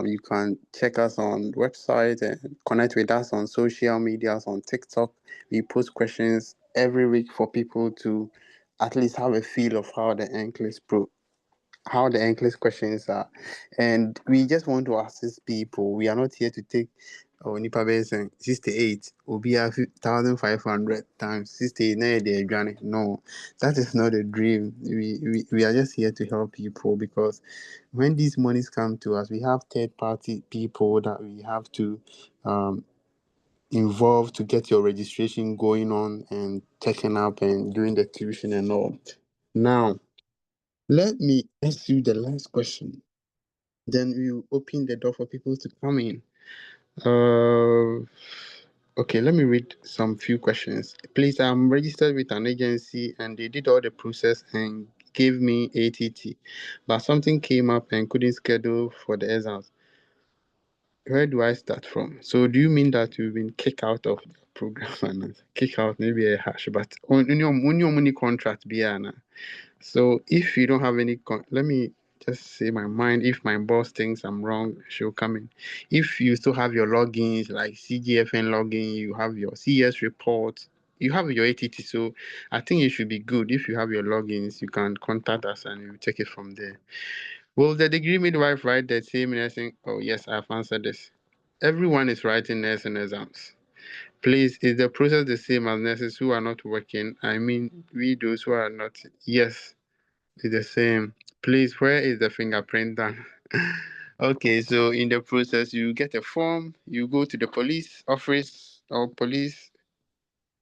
You can check us on website and connect with us on social medias, on TikTok. We post questions every week for people to at least have a feel of how the Nclex questions are. And we just want to assist people. We are not here to take nipa base 68 will be 1,500 times 68 no, that is not a dream. We are just here to help people, because when these monies come to us, we have third party people that we have to involve to get your registration going on and checking up and doing the tuition and all. Now let me ask you the last question. Then we open the door for people to come in. Okay, let me read some few questions. Please, I'm registered with an agency and they did all the process and gave me ATT, but something came up and couldn't schedule for the exams. Where do I start from? So do you mean that you've been kicked out of the program? And kick out maybe a hash, but on your money contract, Biana. So if you don't have any, let me just say my mind. If my boss thinks I'm wrong, she'll come in. If you still have your logins, like CGFN login, you have your CS report, you have your ATT. So I think it should be good. If you have your logins, you can contact us and we'll take it from there. Will the degree midwife write the same nursing? Oh, yes, I've answered this. Everyone is writing nursing exams. Please, is the process the same as nurses who are not working? I mean, we those who are not. Yes, it's the same. Please, where is the fingerprint done? Okay, so in the process, you get a form, you go to the police office or police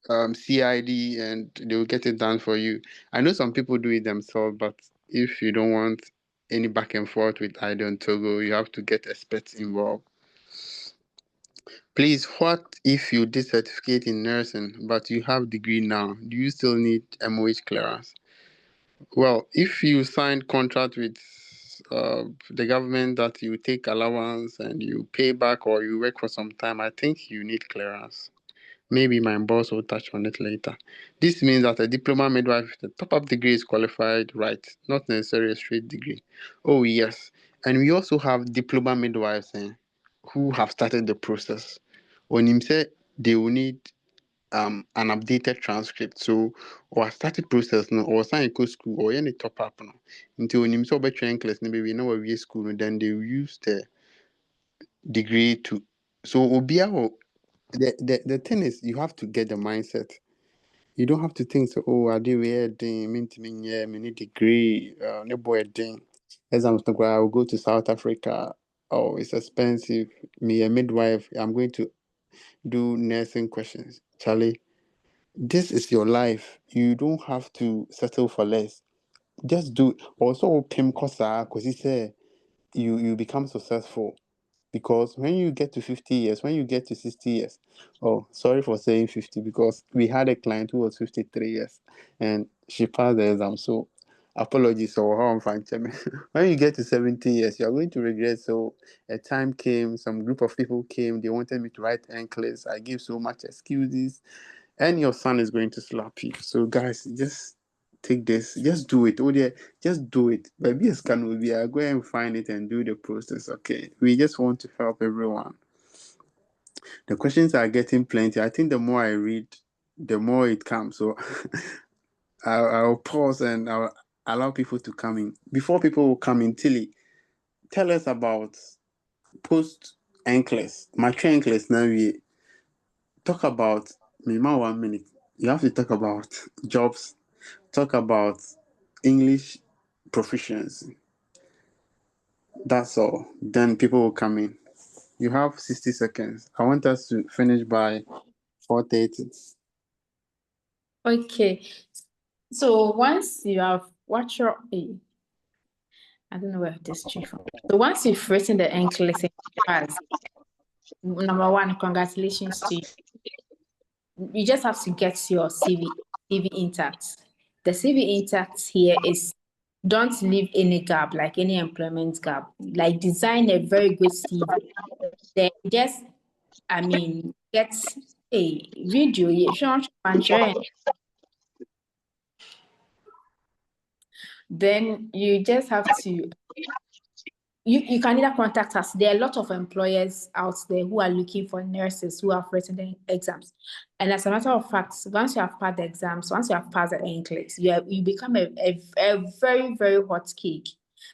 CID, and they'll get it done for you. I know some people do it themselves, but if you don't want any back and forth with ID on Togo, you have to get experts involved. Please, what if you did certificate in nursing, but you have degree now? Do you still need MOH clearance? Well, if you sign contract with the government that you take allowance and you pay back or you work for some time, I think you need clearance. Maybe my boss will touch on it later. This means that a diploma midwife with a top-up degree is qualified, right? Not necessarily a straight degree. Oh, yes. And we also have diploma midwives who have started the process. When him say they will need an updated transcript. So or started process no or sign go school or any top up no. Until when him say about Nclex maybe we know we school no, then they will use the degree to so obia the thing is you have to get the mindset. You don't have to think so, oh, I do weird thing, mean to me, yeah, me need degree, no boy thing. As I'm talking, I will go to South Africa. Oh, it's expensive. Me a midwife, I'm going to do nursing questions. Charlie, this is your life. You don't have to settle for less. Just do. Also, Pim Kosa, because he said you become successful. Because when you get to 50 years, when you get to 60 years, oh, sorry for saying 50, because we had a client who was 53 years and she passed the exam. So apologies for how I'm fine. When you get to 70 years, you're going to regret. So a time came, some group of people came, they wanted me to write Nclex. I gave so much excuses, and your son is going to slap you. So guys, just take this, just do it. Oh yeah, just do it. Maybe a scan will be go and find it and do the process. Okay. We just want to help everyone. The questions are getting plenty. I think the more I read, the more it comes. So I'll pause and I'll allow people to come in. Before people come in, Tilly, tell us about post Nclex. My Nclex now we talk about Mima 1 minute. You have to talk about jobs, talk about English proficiency. That's all. Then people will come in. You have 60 seconds. I want us to finish by 4:30. Okay. So once you have what your I don't know where this tree from. So once you've written the Nclex class, number one, congratulations to you. You just have to get your CV intact. The CV intact here is don't leave any gap, like any employment gap. Like design a very good CV. Then just, get a video. Then you just have to you can either contact us. There are a lot of employers out there who are looking for nurses who have written the exams. And as a matter of fact, once you have passed the exams, once you have passed the Nclex, you become a very, very hot cake.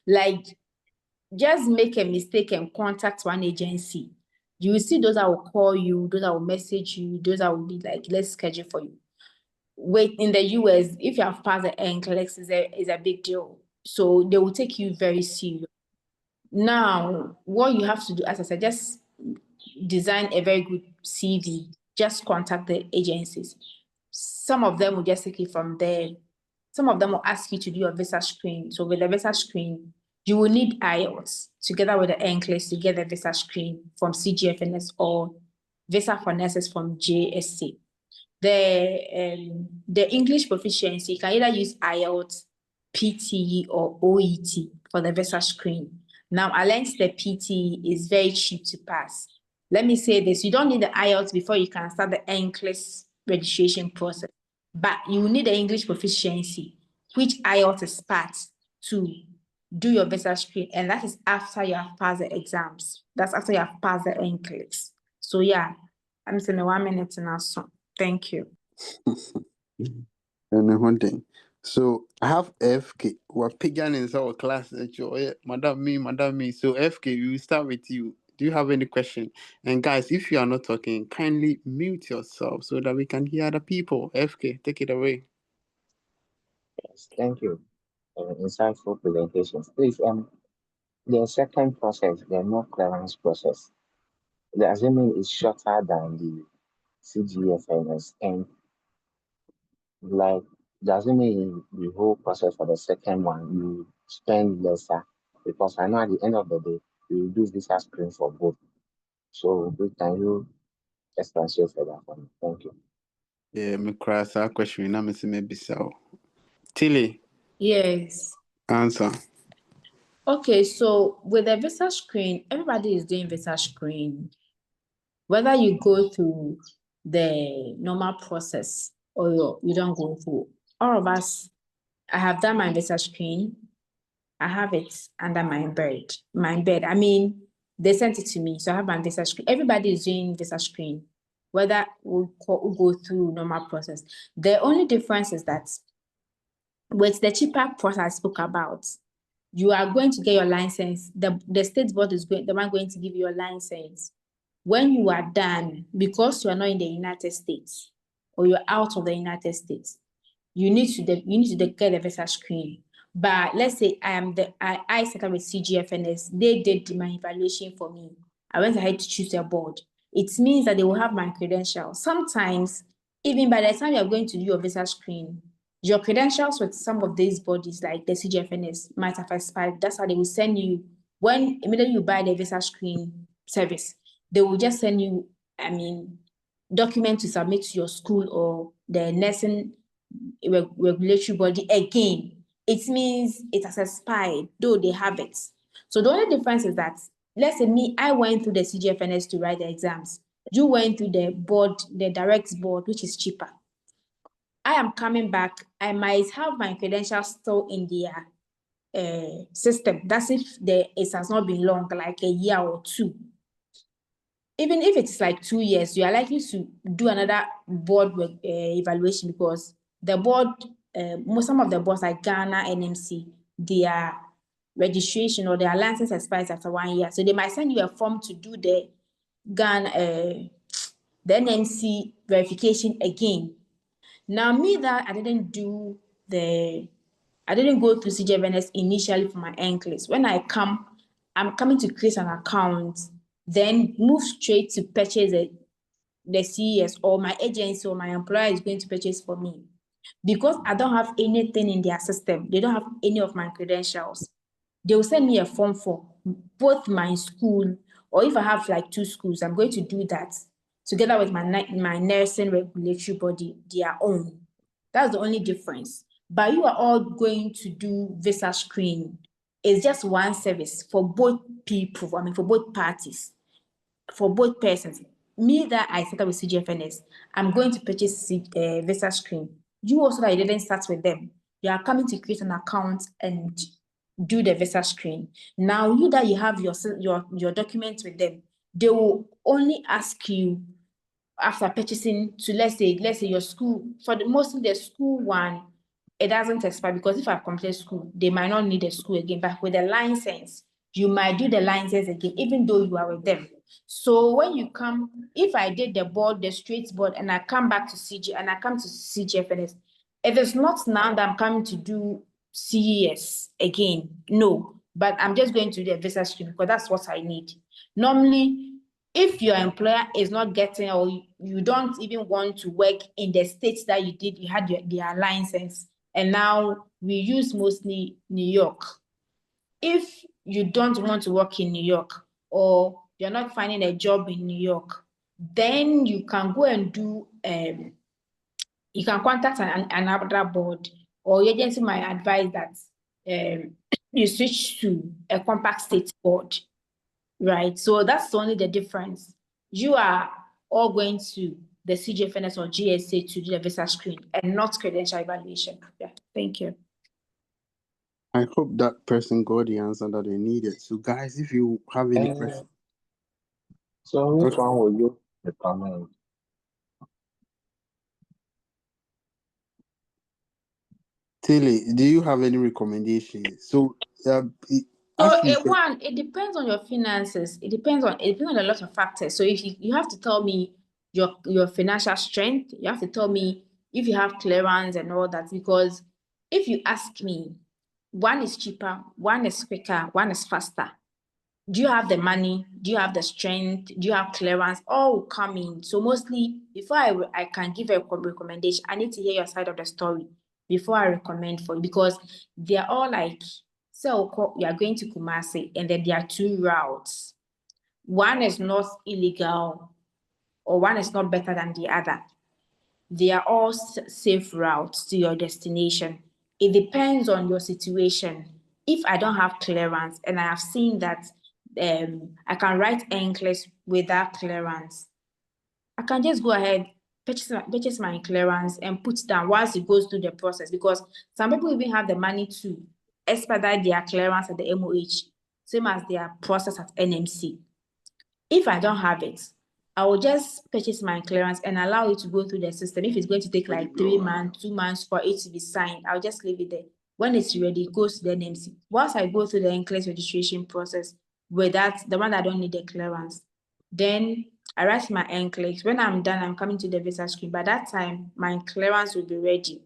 Like, just make a mistake and contact one agency. You will see those that will call you, those that will message you, those that will be like, let's schedule for you. Wait, in the US, if you have passed the Nclex, is a big deal. So they will take you very serious. Now, what you have to do, as I said, just design a very good CV. Just contact the agencies. Some of them will just take it from there. Some of them will ask you to do a visa screen. So with the visa screen, you will need IELTS together with the Nclex to get the visa screen from CGFNS or visa for nurses from JSC. The English proficiency, you can either use IELTS, PTE, or OET for the visa screen. Now, I learned the PTE is very cheap to pass. Let me say this, you don't need the IELTS before you can start the Nclex registration process, but you need the English proficiency, which IELTS is part to do your visa screen, and that is after you have passed the exams. That's after you have passed the Nclex. So yeah, I'm saying 1 minute now, so thank you. And one thing. So I have FK. We're picking in our class. Madam me. So FK, we will start with you. Do you have any question? And guys, if you are not talking, kindly mute yourself so that we can hear the people. FK, take it away. Yes, thank you. Insightful presentations. Please, The second process, the no clearance process, the assessment is shorter than the CGFNS, and like doesn't mean the whole process for the second one you spend lesser, because I know at the end of the day you will do visa screen for both. So can you explain further for me? Thank you. Yeah, me cross our question. I'm maybe so. Tilly, Yes. answer. Okay, so with the visa screen, everybody is doing visa screen. Whether you go through the normal process or you don't go through, all of us, I have done my visa screen. I have it under my bed. I mean, they sent it to me, so I have my visa screen. Everybody is doing visa screen, whether we go through normal process. The only difference is that with the cheaper process I spoke about, you are going to get your license. The state board is the one going to give you your license. When you are done, because you are not in the United States or you're out of the United States, you need to get the visa screen. But let's say I set up with CGFNS, they did my evaluation for me. I went ahead to choose a board. It means that they will have my credentials. Sometimes, even by the time you're going to do your visa screen, your credentials with some of these bodies, like the CGFNS, might have expired. That's how they will send you, when immediately you buy the visa screen service, they will just send you, document to submit to your school or the nursing regulatory body again. It means it has expired, though they have it. So the only difference is that, let's say I went through the CGFNS to write the exams. You went through the board, the direct board, which is cheaper. I am coming back. I might have my credentials still in their system. That's if it has not been long, like a year or two. Even if it's like 2 years, you are likely to do another board evaluation, because the board, some of the boards like Ghana, NMC, their registration or their license expires after 1 year. So they might send you a form to do the Ghana, the NMC verification again. Now, that I didn't go through CGFNS initially for my Nclex. When I'm coming to create an account, then move straight to purchase the CES, or my agency or my employer is going to purchase for me. Because I don't have anything in their system, they don't have any of my credentials, they will send me a form for both my school, or if I have like 2 schools, I'm going to do that together with my nursing regulatory body, their own. That's the only difference. But you are all going to do visa screen. It's just one service for both people, for both parties, for both persons. That I set up with CGFNS, I'm going to purchase visa screen. You also, that you didn't start with them, you are coming to create an account and do the visa screen. Now, you that you have your documents with them, they will only ask you after purchasing to, let's say your school, for the mostly the school one, it doesn't expire, because if I complete school, they might not need a school again. But with the license, you might do the license again, even though you are with them. So when you come, if I did the board, the straight board, and I come back to CGFNS, it is not now that I'm coming to do CES again. No, but I'm just going to do the visa screen because that's what I need. Normally, if your employer is not getting, or you don't even want to work in the states that you had their license, and now we use mostly New York. If you don't want to work in New York, or you're not finding a job in New York, then you can go and do, you can contact another board, or your agency might advise that you switch to a compact state board, right? So that's only the difference. You are all going to the CGFNS or GSA to do the visa screen and not credential evaluation. Yeah, thank you. I hope that person got the answer that they needed. So, guys, if you have any questions. So, which one will you recommend? Tilly, do you have any recommendations? So, it depends on your finances. It depends on a lot of factors. So if you have to tell me your financial strength, you have to tell me if you have clearance and all that. Because if you ask me, one is cheaper, one is quicker, one is faster. do you have the money? Do you have the strength? Do you have clearance? All will come in. So mostly, before I can give a recommendation, I need to hear your side of the story before I recommend for you, because they are all like, so you are going to Kumasi, and then there are two routes. One is not illegal, or one is not better than the other. They are all safe routes to your destination. It depends on your situation. If I don't have clearance and I have seen that I can write Nclex without clearance, I can just go ahead, purchase my clearance and put down once it goes through the process, because some people even have the money to expedite their clearance at the MOH, same as their process at NMC. If I don't have it, I will just purchase my clearance and allow it to go through the system. If it's going to take like 3 months, 2 months for it to be signed, I'll just leave it there. When it's ready, it goes to the NMC. Once I go through the Nclex registration process with that, the one that I don't need the clearance, then I write my Nclex. When I'm done, I'm coming to the visa screen. By that time, my clearance will be ready.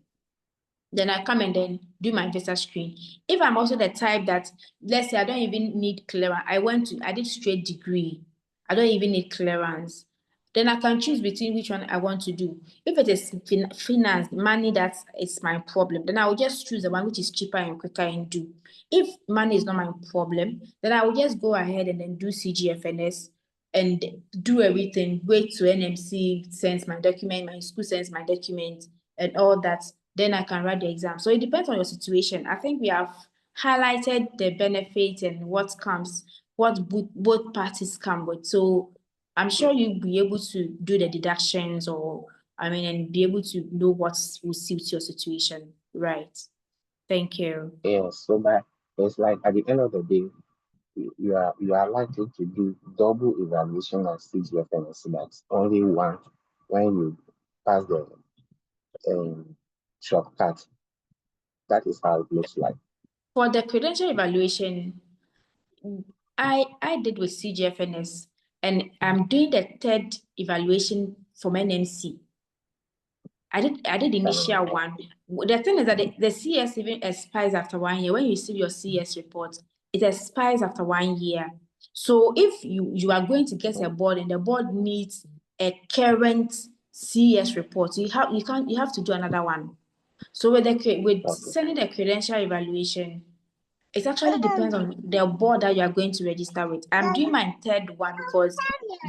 Then I come and then do my visa screen. If I'm also the type that, let's say I don't even need clearance, I did straight degree, I don't even need clearance, then I can choose between which one I want to do. If it is finance, money, that is my problem, then I will just choose the one which is cheaper and quicker and do. If money is not my problem, then I will just go ahead and then do CGFNS and do everything, wait to NMC sends my document, my school sends my document and all that, then I can write the exam. So it depends on your situation. I think we have highlighted the benefits and what both parties come with. So I'm sure you'll be able to do the deductions and be able to know what will suit your situation. Right. Thank you. Yes, so that it's like at the end of the day, you are likely to do double evaluation of CGFNS. That's only one when you pass the shortcut. That is how it looks like. For the credential evaluation, I did with CGFNS, and I'm doing the third evaluation from NMC. I did initial one. The thing is that the CS even expires after 1 year. When you receive your CS report, it expires after 1 year. So if you are going to get a board and the board needs a current CS report, you have to do another one. So with sending the credential evaluation, it actually depends on the board that you are going to register with. I'm doing my third one because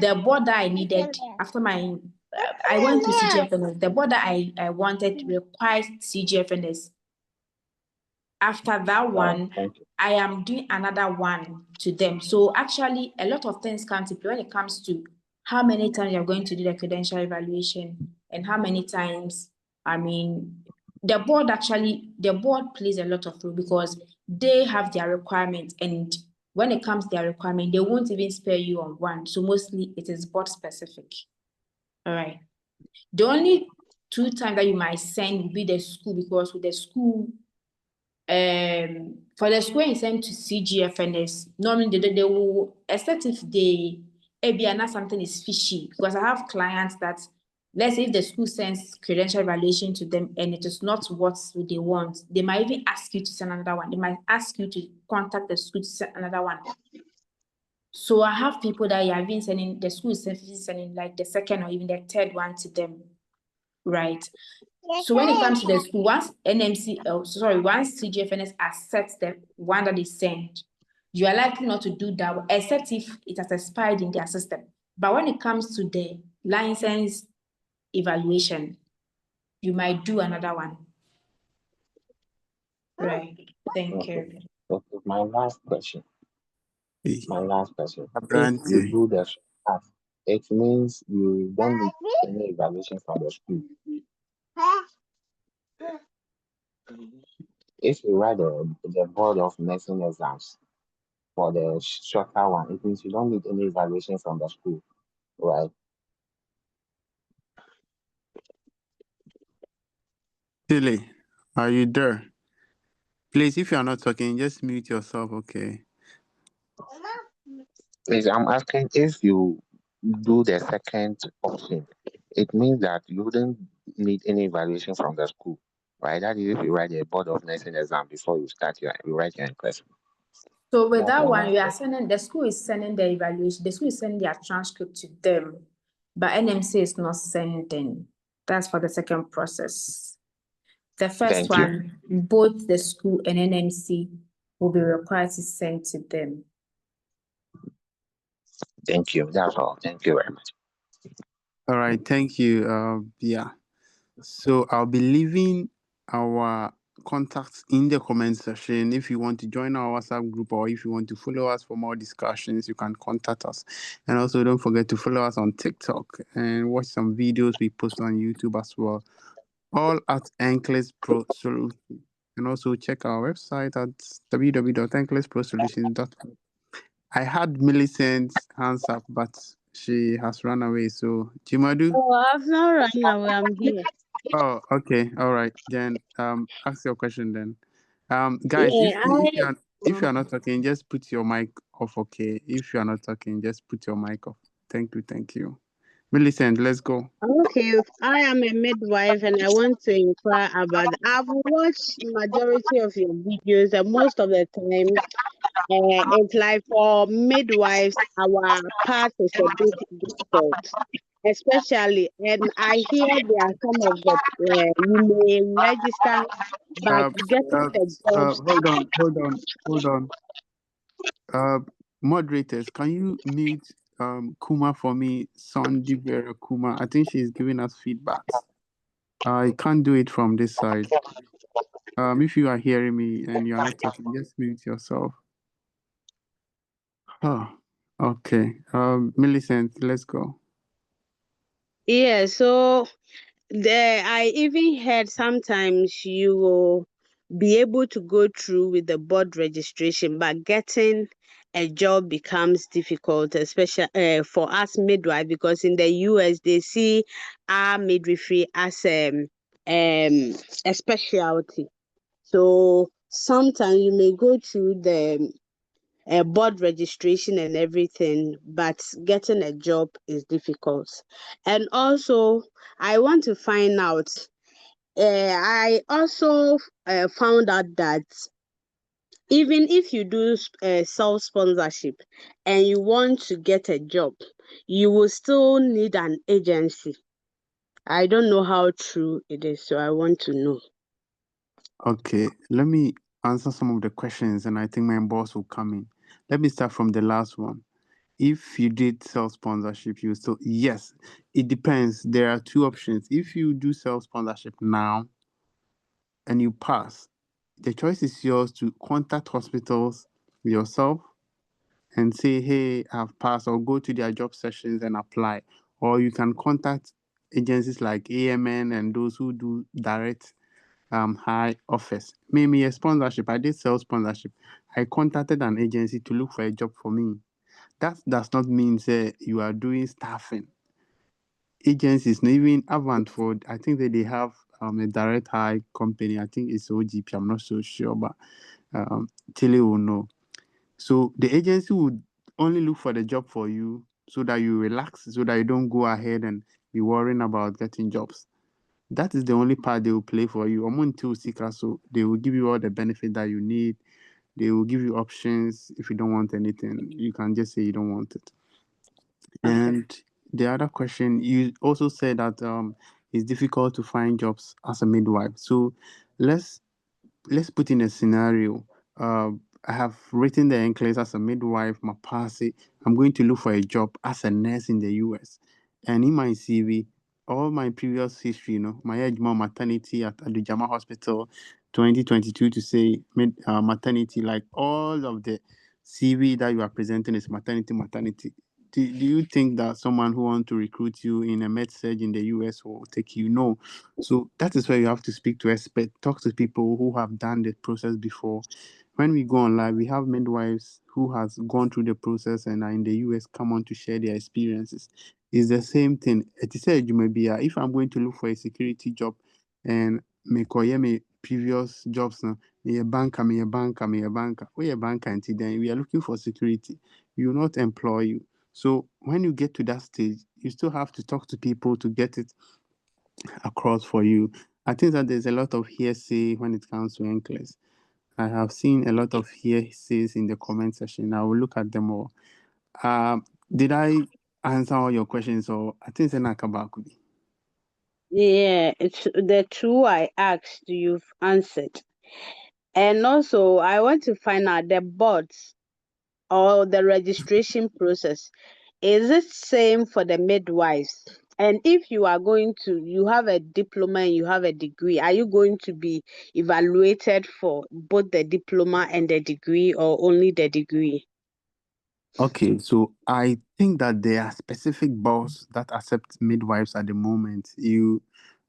the board that I needed after I went to CGFNS. The board that I wanted requires CGFNS. After that one, I am doing another one to them. So actually, a lot of things come to play when it comes to how many times you're going to do the credential evaluation and how many times. The board plays a lot of role because they have their requirements, and when it comes to their requirement, they won't even spare you on one. So mostly it is board specific. All right. The only 2 times that you might send will be the school, because with the school, for the school you send to CGFNS, normally they will, except if something is fishy, because I have clients that, let's say if the school sends credential evaluation to them and it is not what they want, they might even ask you to send another one. They might ask you to contact the school to send another one. So I have people that have been sending, the school is sending like the second or even the third one to them, right? So when it comes to the school, once CGFNS accepts the one that they send, you are likely not to do that, except if it has expired in their system. But when it comes to the license evaluation, you might do another one. Right. Thank you. Okay, my last question. If you Abrante. do the shortcut, it means you don't need any evaluation from the school. If you write the board of nursing exams for the shorter one, it means you don't need any evaluation from the school, right? Tilly, are you there? Please, if you are not talking, just mute yourself, okay? Please, I'm asking if you do the second option, it means that you wouldn't need any evaluation from the school, right? That is if you write a board of nursing exam before you write your class. So with That's that my one, last we are question. sending, the school is sending the evaluation, the school is sending their transcript to them, but NMC is not sending. That's for the second process. The first Thank you. one, both the school and NMC will be required to send to them. Thank you. That's all. Thank you very much. All right, thank you. Yeah. So I'll be leaving our contacts in the comment section. If you want to join our WhatsApp group or if you want to follow us for more discussions, you can contact us. And also don't forget to follow us on TikTok and watch some videos we post on YouTube as well. All at Nclex Pro Solutions. And also check our website at www.nclexprosolutions.com. I had Millicent's hands up, but she has run away. So Jimadu. Oh, I've not run away. I'm here. Oh, okay. All right. Then ask your question then. Guys, Yeah, if you are not talking, just put your mic off, okay? If you are not talking, just put your mic off. Thank you, thank you. Millicent, let's go. okay. I am a midwife and I want to inquire about. I've watched majority of your videos, and most of the time, it's like for midwives, our part is a bit difficult, especially. And I hear there are some of the you may register, but Uh, getting uh, the jobs. hold on. Uh, Moderators, can you mute Kuma for me? Sandy Vera Kuma. I think she's giving us feedbacks. I can't do it from this side. If you are hearing me and you are not talking, just mute yourself. Oh, okay. Millicent, let's go. Yeah, so I even heard sometimes you will be able to go through with the board registration, but getting a job becomes difficult, especially for us midwife, because in the US they see our midwifery as a specialty. So sometimes you may go through the board registration and everything, but getting a job is difficult. And also, I want to find out. I also found out that even if you do self sponsorship and you want to get a job, you will still need an agency. I don't know how true it is, so I want to know. Okay, let me answer some of the questions and I think my boss will come in. Let me start from the last one. If you did self-sponsorship, you still, yes, it depends. There are two options. If you do self-sponsorship now and you pass, the choice is yours to contact hospitals yourself and say, hey, I've passed, or go to their job sessions and apply. Or you can contact agencies like AMN and those who do direct high office. Maybe a sponsorship. I did sell sponsorship. I contacted an agency to look for a job for me. That does not mean say you are doing staffing. Agencies, even Avant for I think that they have a direct hire company. I think it's OGP. I'm not so sure, but Chile will know. So the agency would only look for the job for you so that you relax, so that you don't go ahead and be worrying about getting jobs. That is the only part they will play for you. Until so they will give you all the benefit that you need. They will give you options. If you don't want anything, you can just say you don't want it. Okay. And the other question, you also said that it's difficult to find jobs as a midwife. So let's put in a scenario. I have written the Nclex as a midwife, Mapasi. I'm going to look for a job as a nurse in the US. And in my CV, all my previous history, my age more maternity at Adujama Hospital, 2022 to say maternity, like all of the CV that you are presenting is maternity. Do you think that someone who wants to recruit you in a med surg in the US will take you? No. So that is where you have to speak to experts, talk to people who have done the process before. When we go online, we have midwives who has gone through the process and are in the US come on to share their experiences. It's the same thing. It is said you may be if I'm going to look for a security job and me previous jobs now, me a banker. We a banker until then we are looking for security. We will not employ you. So when you get to that stage, you still have to talk to people to get it across for you. I think that there's a lot of hearsay when it comes to Nclex. I have seen a lot of hearsays in the comment section. I will look at them all. Did I answer all your questions, or I think it's Nakabakudi? Yeah, it's the two I asked, you've answered. And also, I want to find out the boards or the registration process. Is it same for the midwives? And if you are going to, you have a diploma and you have a degree, are you going to be evaluated for both the diploma and the degree, or only the degree? Okay, so I think that there are specific boards that accept midwives at the moment. You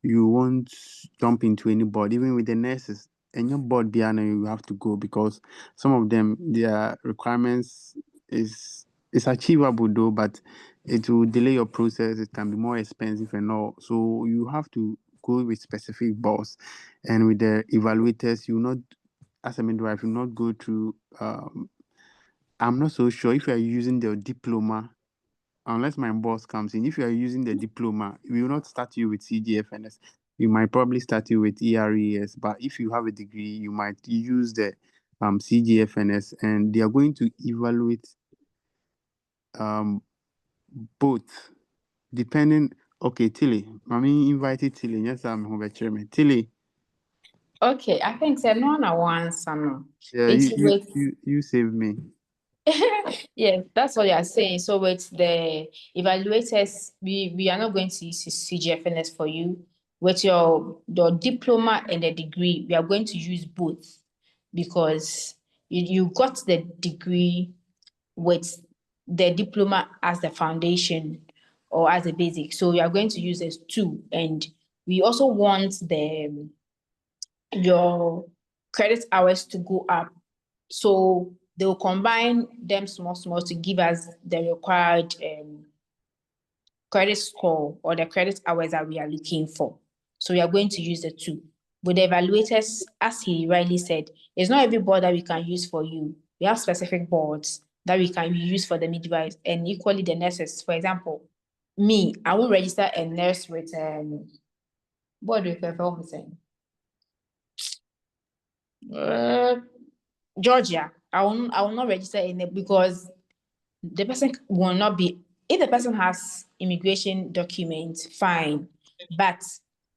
won't jump into any board, even with the nurses. And your board Biana, you have to go because some of them their requirements is achievable though, but it will delay your process. It can be more expensive and all. So you have to go with specific boards, and with the evaluators, you will not, as a midwife, you will not go through. I'm not so sure if you are using the diploma, unless my boss comes in. If you are using the diploma, we will not start you with CGFNS. We might probably start you with ERES, but if you have a degree, you might use the CGFNS, and they are going to evaluate both, depending. Okay, Tilly, mommy invited Tilly. Yes, I'm home chairman. Tilly, Okay, I think said no one wants some. yeah, It's with you saved me. yes, that's what you are saying. So with the evaluators, we are not going to use CGFNS for you. With your diploma and the degree, we are going to use both because you got the degree with the diploma as the foundation or as a basic. So we are going to use this too. And we also want your credit hours to go up. So they will combine them small to give us the required credit score or the credit hours that we are looking for. So we are going to use the two. With the evaluators, as he rightly said, it's not every board that we can use for you. We have specific boards that we can use for the midwives and equally the nurses. For example, me, I will register a nurse with what do you prefer saying? Georgia. I will not register in it because the person will not be, if the person has immigration documents, fine. But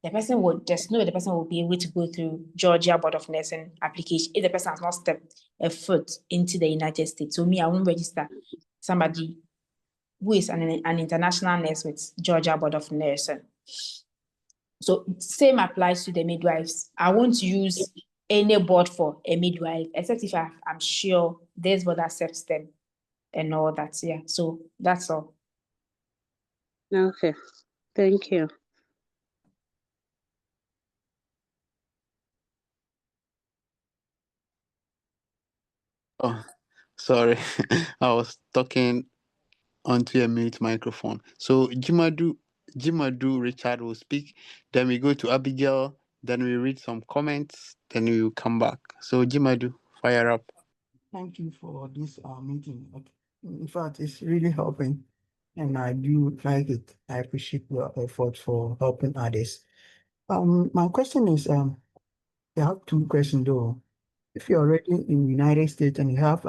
the person would just know the person will be able to go through Georgia Board of Nursing application if the person has not stepped a foot into the United States. So me, I won't register somebody who is an international nurse with Georgia Board of Nursing. So same applies to the midwives. I won't use any board for a midwife, except if I'm sure this board accepts them and all that. Yeah, so that's all. Okay, thank you. Oh, sorry. I was talking onto a mute microphone. So Jimadu Richard will speak. Then we go to Abigail. Then we read some comments. Then we will come back. So Jimadu, fire up. Thank you for this meeting. Okay. In fact, it's really helping, and I do like it. I appreciate your effort for helping others. My question is, I have two questions though. If you're already in United States and you have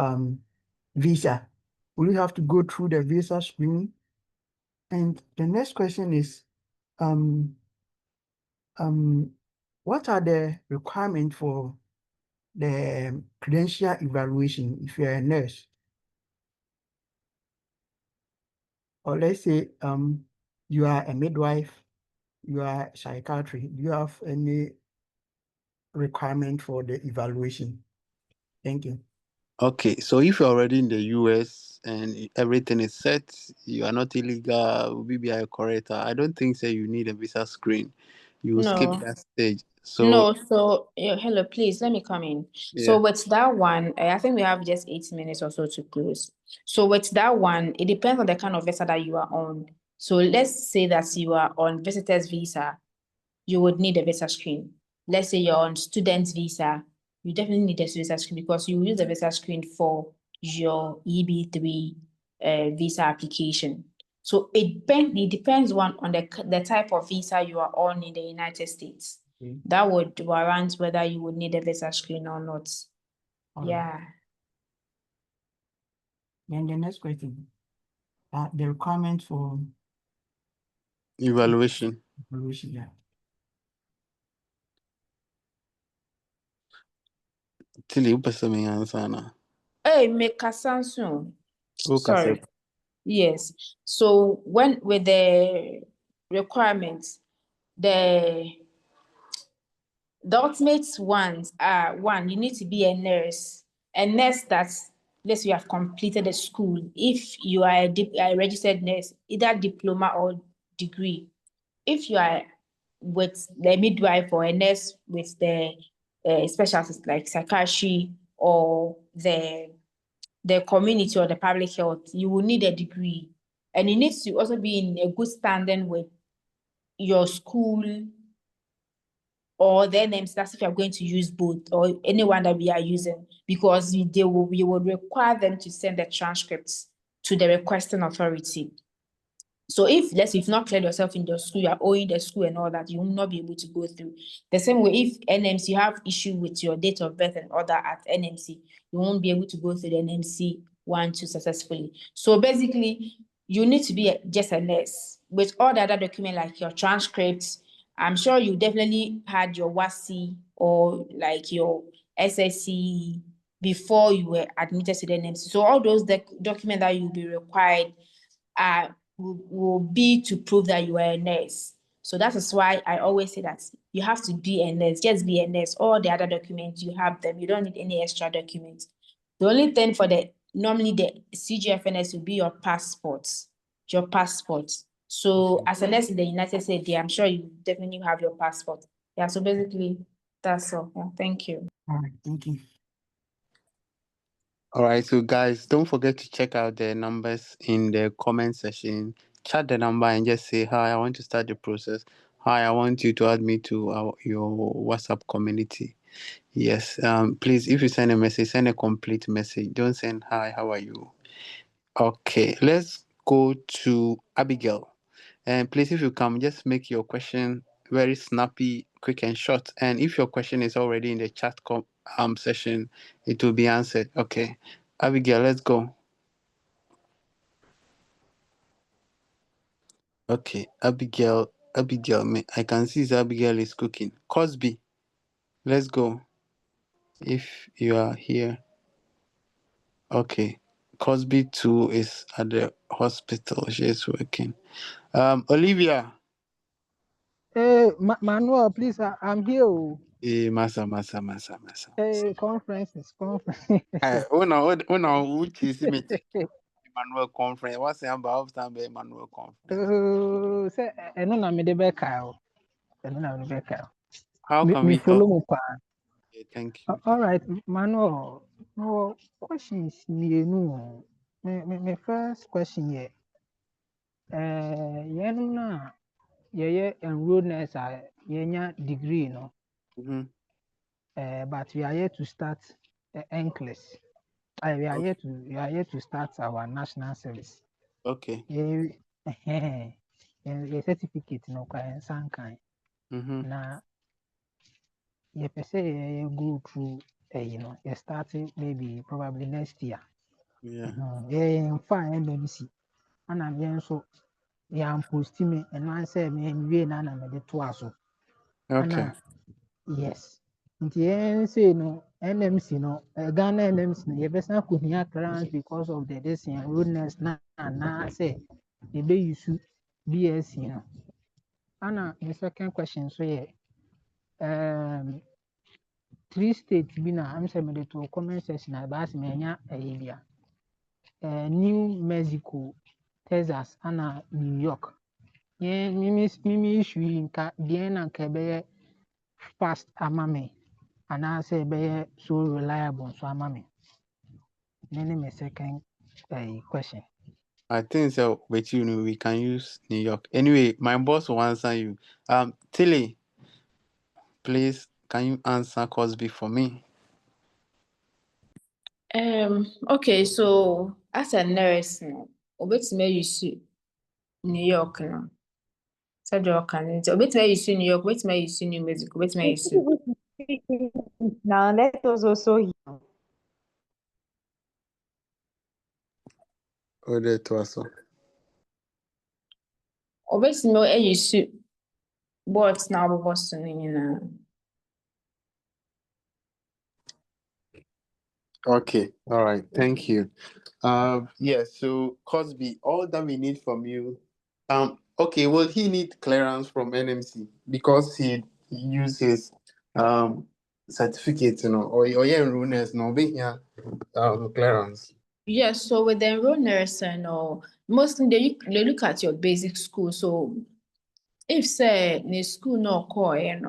visa, will you have to go through the visa screening? And the next question is, um, what are the requirements for the credential evaluation if you're a nurse? Or let's say you are a midwife, you are a psychiatrist, do you have any requirement for the evaluation? Thank you. Okay, so if you're already in the US and everything is set, you are not illegal, BBI correct. I don't think so you need a visa screen. You will skip No. that stage. So No, so hello, please let me come in. So yeah. with that one, I think we have just 8 minutes or so to close. So with that one, it depends on the kind of visa that you are on. So let's say that you are on visitor's visa, you would need a visa screen. Let's say you're on student visa, you definitely need a visa screen because you will use the visa screen for your EB3 visa application. So it depends on the type of visa you are on in the United States. Okay. That would warrant whether you would need a visa screen or not. All right. Yeah. Then the next question, the requirement for Evaluation. evaluation. Yeah. Till you pass me answer now. Hey, make a soon. Okay, Sorry. Yes. So when with the requirements, the ultimate ones are one, you need to be a nurse. A nurse that's, let's say you have completed a school. If you are a registered nurse, either diploma or degree. If you are with the midwife or a nurse with the specialties like psychiatry or the community or the public health, you will need a degree. And it needs to also be in a good standing with your school or the NMC, that's if you're going to use both or anyone that we are using, because we will require them to send the transcripts to the requesting authority. So if, let's say, you've not cleared yourself in the school, you are owing the school and all that, you will not be able to go through. The same way, if NMC, you have issue with your date of birth and other at NMC, you won't be able to go through the NMC 1-2 successfully. So basically, you need to be just a nurse with all the other documents like your transcripts. I'm sure you definitely had your WASI or like your SSC before you were admitted to the NMC. So all those documents that you'll be required will be to prove that you are a nurse. So that is why I always say that you have to be a nurse, just be a nurse. All the other documents, you have them. You don't need any extra documents. The only thing for normally the CGFNS will be your passport. So as a nurse in the United States, I'm sure you definitely have your passport. Yeah, so basically that's all. Yeah, thank you. All right. Thank you. All right, so guys, don't forget to check out the numbers in the comment section. Chat the number and just say, hi, I want to start the process. Hi, I want you to add me to your WhatsApp community. Yes, please, if you send a message, send a complete message. Don't send, hi, how are you? Okay, let's go to Abigail. And please, if you come, just make your question very snappy, quick and short. And if your question is already in the chat session, it will be answered. Okay, Abigail, let's go. Okay, Abigail, I can see Abigail is cooking. Cosby, let's go. If you are here. Okay, Cosby too is at the hospital. She is working. Olivia. Hey, Manuel, please, I'm here. Masa. Hey, conferences. Which is Emmanuel conference. What's the about Emmanuel conference? Say, I know na me de beka. I know na me de beka. How can Me we follow help? mo pa. Okay, thank you. All right, Manuel. No questions. Me no. Me first question here. Yenu na ye enrolled nurse yenya degree no. But we are here to start Nclex. We are here to start our national service. Okay. Your certificate no kwa sankan. Na you per se you go through you starting maybe probably next year. Yeah. Fine BBC. And I'm here so I'm posting me and I say me we na me de to aso. Okay. Yes. Nti say no NMC no Ghana NMC no you besan ko hia clearance because of the this rudeness na say they be use BSc no. And the second question so yeah 3 states bi na I'm say me de to comment section about me nya area New Mexico, Texas and New York. Yeah, mimi issue nka the na nka be fast ama me and I say be so reliable so ama me. Then my second question. I think so. But we can use New York. Anyway, my boss will answer you. Tilly, please, can you answer Cosby for me? Okay, so as a nurse, obetime use New York no. Said can obetime use New York, obetime use New Mexico, obetime use. Now let us also hear. Ode to us. Obviously, no, you should. What's now was to Okay, all right, thank you. Yeah, so Cosby, all that we need from you. Okay, will he need clearance from NMC because he used his certificate, or yeah, runners, no, be here, clearance. Yes, so with the enroll nursing or mostly they look at your basic school. So if say the school no call, any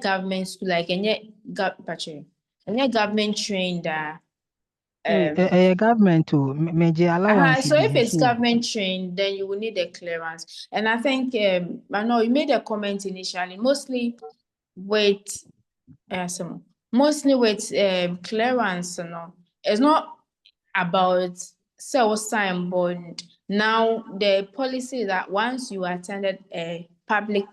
government school like any government trained government to major allowance so if be it's so. government trained, then you will need a clearance. And I think I know you made a comment initially, mostly with clearance, it's not about sign bond. Now the policy is that once you attended a public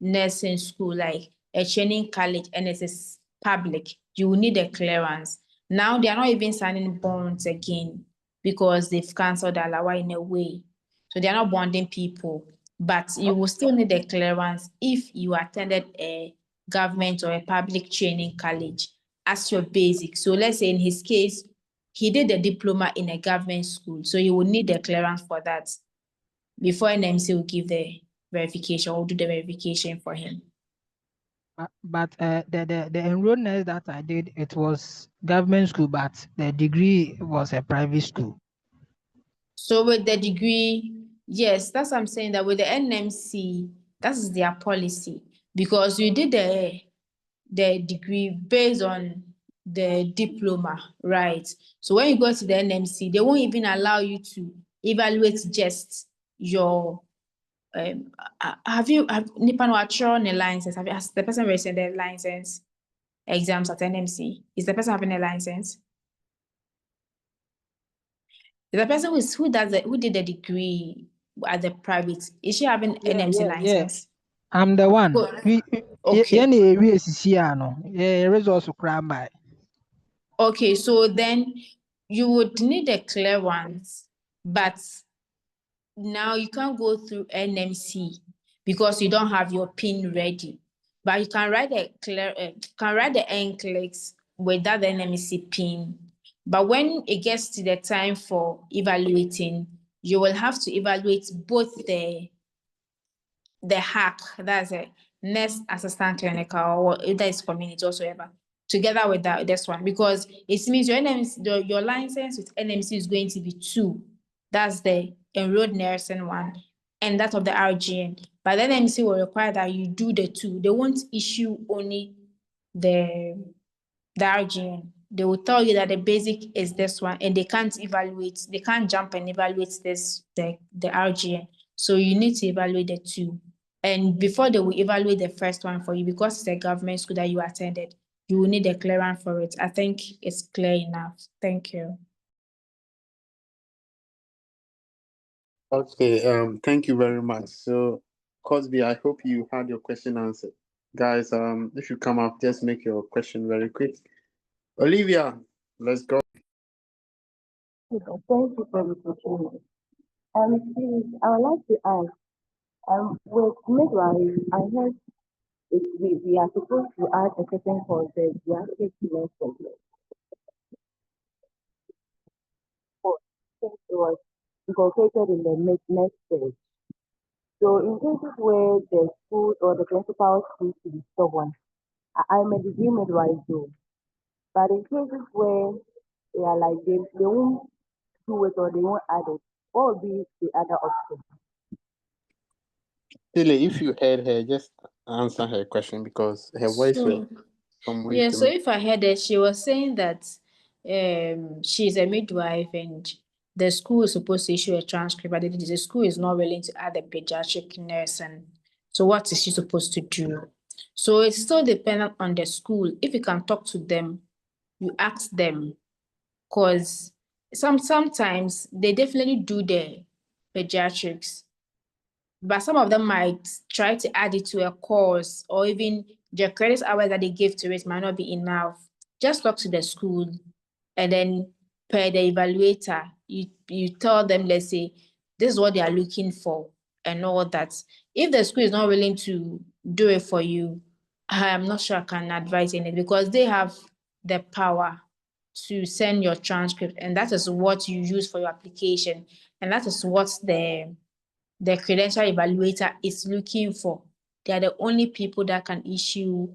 nursing school, like a training college, and it is public, you will need a clearance. Now they are not even signing bonds again because they've cancelled Alawa in a way. So they are not bonding people, but you will still need a clearance if you attended a government or a public training college as your basic. So let's say in his case, he did a diploma in a government school. So you will need a clearance for that before NMC will give the verification or do the verification for him. But the enrollment that I did, it was government school, but the degree was a private school. So with the degree, yes, that's what I'm saying, that with the NMC, that's their policy because you did the degree based on the diploma, right? So when you go to the NMC, they won't even allow you to evaluate just your have Nipa no a license? Has the person received their license exams at NMC? Is the person having a license? Is the person who did the degree at the private, is she having NMC license? I'm the one. Okay. Results cram by. Okay, so then you would need a clearance, but now you can't go through NMC because you don't have your PIN ready. But you can write the Nclex without the NMC PIN. But when it gets to the time for evaluating, you will have to evaluate both the hack, that's a nurse assistant clinical, or if that is community whatsoever, together with this one, because it means your NMC, your license with NMC is going to be 2. That's the enrolled nursing one, and that of the RGN. But then NMC will require that you do the 2. They won't issue only the RGN. They will tell you that the basic is this one, and they can't jump and evaluate the RGN. So you need to evaluate the 2. And before they will evaluate the first one for you, because it's a government school that you attended, you will need a clearance for it. I think it's clear enough. Thank you. Okay, thank you very much. So, Cosby, I hope you had your question answered. Guys, if you come up, just make your question very quick. Olivia, let's go. Thank you for the opportunity. Please, I would like to ask, with midwife, I heard we are supposed to add a certain course that we are supposed to learn from it was incorporated in the next stage. So in cases where the school or the principal choose to be stubborn, I'm a degree midwife though. But in cases where they are like they won't do it or they won't add it, what would be the other option? Tilly, if you heard her, just answer her question because her voice was from way Yeah, to so me. if I heard it, she was saying that she's a midwife and the school is supposed to issue a transcript, but the school is not willing to add a pediatric nurse. And so what is she supposed to do? So it's still dependent on the school. If you can talk to them, you ask them, because sometimes they definitely do the pediatrics, but some of them might try to add it to a course, or even the credit hours that they give to it might not be enough. Just talk to the school and then per the evaluator, you tell them, let's say, this is what they are looking for and all that. If the school is not willing to do it for you, I am not sure I can advise in it, because they have the power to send your transcript, and that is what you use for your application, and that is what the credential evaluator is looking for. They are the only people that can issue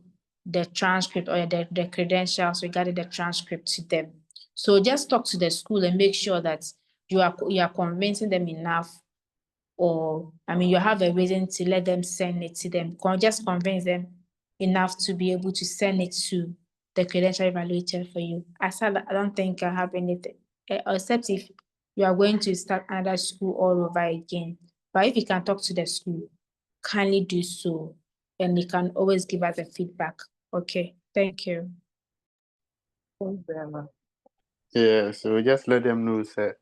the transcript or the credentials regarding the transcript to them. So just talk to the school and make sure that you are convincing them enough, or I mean, you have a reason to let them send it to them. Just convince them enough to be able to send it to the credential evaluator for you. I said I don't think I have anything, except if you are going to start another school all over again. But if you can talk to the school, kindly do so, and you can always give us a feedback. Okay, thank you. Thanks very much. Yeah, so just let them know, sir.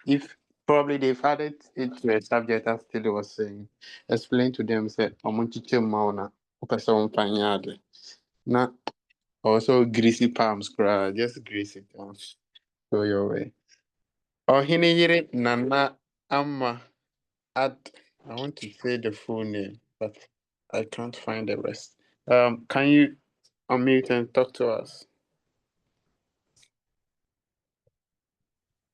If probably they've added it to a subject as Tilly was saying, explain to them, sir, I'm on teacher Mauna, person panyade. Not also greasy palms, cry, just greasy palms. Go your way. Oh, Hinayiri Nana Amma at I want to say the full name, but I can't find the rest. Can you unmute and talk to us?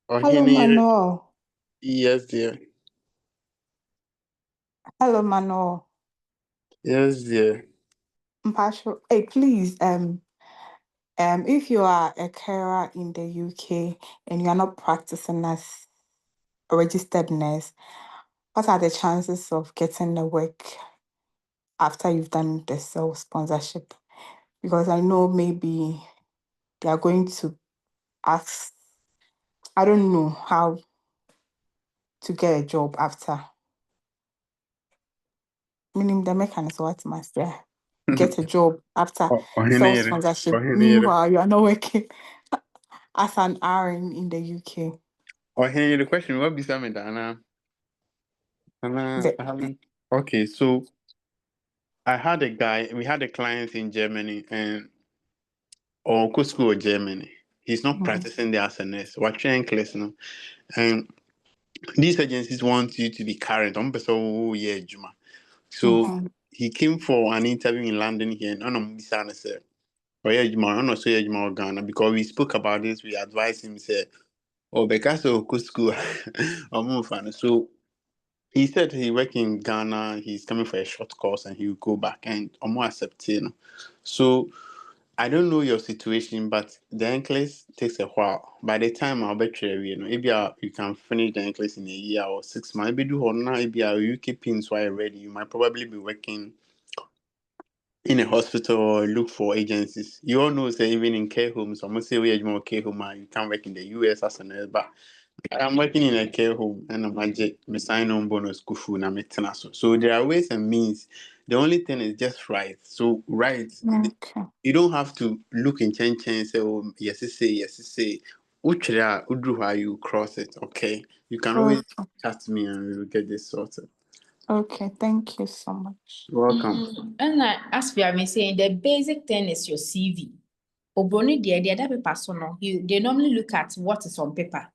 Oh, Hello, Hinayiri, Manuel. yes, dear. Hello, Manuel. Yes, dear. Mpasho. Hey, please, if you are a carer in the UK and you are not practicing as a registered nurse, what are the chances of getting the work after you've done the self-sponsorship? Because I know maybe they are going to ask, I don't know how to get a job after. Meaning the mechanism what must get a job after Oh, Hinayiri. self-sponsorship. Oh, Hinayiri. Meanwhile, you are not working as an RN in the UK. Oh, Hinayiri, the question, what be something, Dana? I haven't. Okay, so I had a guy, we had a client in Germany, and or go school in Germany. He's not practicing there as a nurse. Watching Nclex now. And these agencies want you to be current. Yeah, Juma. So he came for an interview in London here, and I'm said, oh yeah, Juma, I'm not so yeah, Juma Ghana, because we spoke about this. We advised him, say, oh, because of go school, I'm more fan. So he said he work in Ghana. He's coming for a short course, and he will go back, and I'm more accepting. So I don't know your situation, but the Nclex takes a while. By the time I'll bet maybe you can finish the Nclex in a year or 6 months. Maybe do or now, maybe you keep in so ready. You might probably be working in a hospital or look for agencies. You all know, say, even in care homes, I'm going to say, we are more care home, you can work in the US as an nurse, but I'm working in a care home and I'm a sign on bonus kufu na metena. So there are ways and means. The only thing is just right. So right, you don't have to look in chain and say, oh yes, yes, say. Uchra udruha you cross it, okay? You can always chat me and we will get this sorted. Okay, thank you so much. You're welcome. And as we have been saying, the basic thing is your CV. Obroni the other paper, so no, they normally look at what is on paper.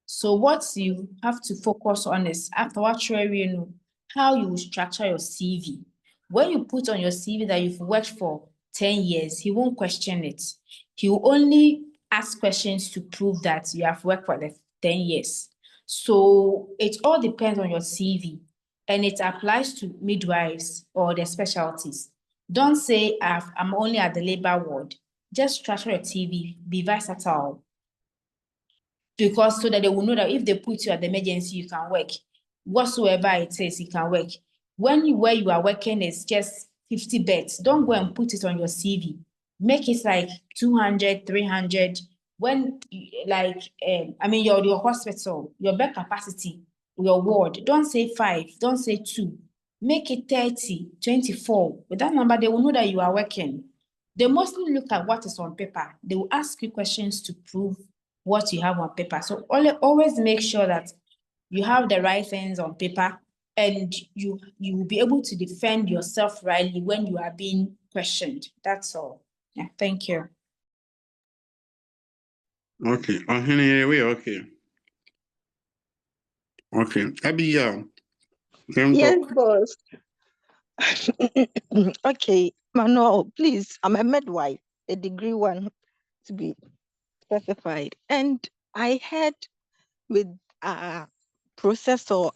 So what you have to focus on is after what you know, how you will structure your CV. When you put on your CV that you've worked for 10 years, he won't question it. He will only ask questions to prove that you have worked for the 10 years. So it all depends on your CV, and it applies to midwives or the specialties. Don't say I'm only at the labor ward. Just structure your CV, be versatile, because so that they will know that if they put you at the emergency, you can work. Whatsoever it is, you can work. Where you are working is just 50 beds, don't go and put it on your CV. Make it like 200, 300. When, like, I mean, your hospital, your bed capacity, your ward, don't say 5, don't say 2. Make it 30, 24. With that number, they will know that you are working. They mostly look at what is on paper. They will ask you questions to prove what you have on paper. So always make sure that you have the right things on paper, and you will be able to defend yourself rightly when you are being questioned. That's all. Yeah, thank you. Okay. Anyway, okay. Okay. Abby, can Yes, talk. boss. Okay, Manuel, please. I'm a midwife, a degree one to be specified. And I heard with process or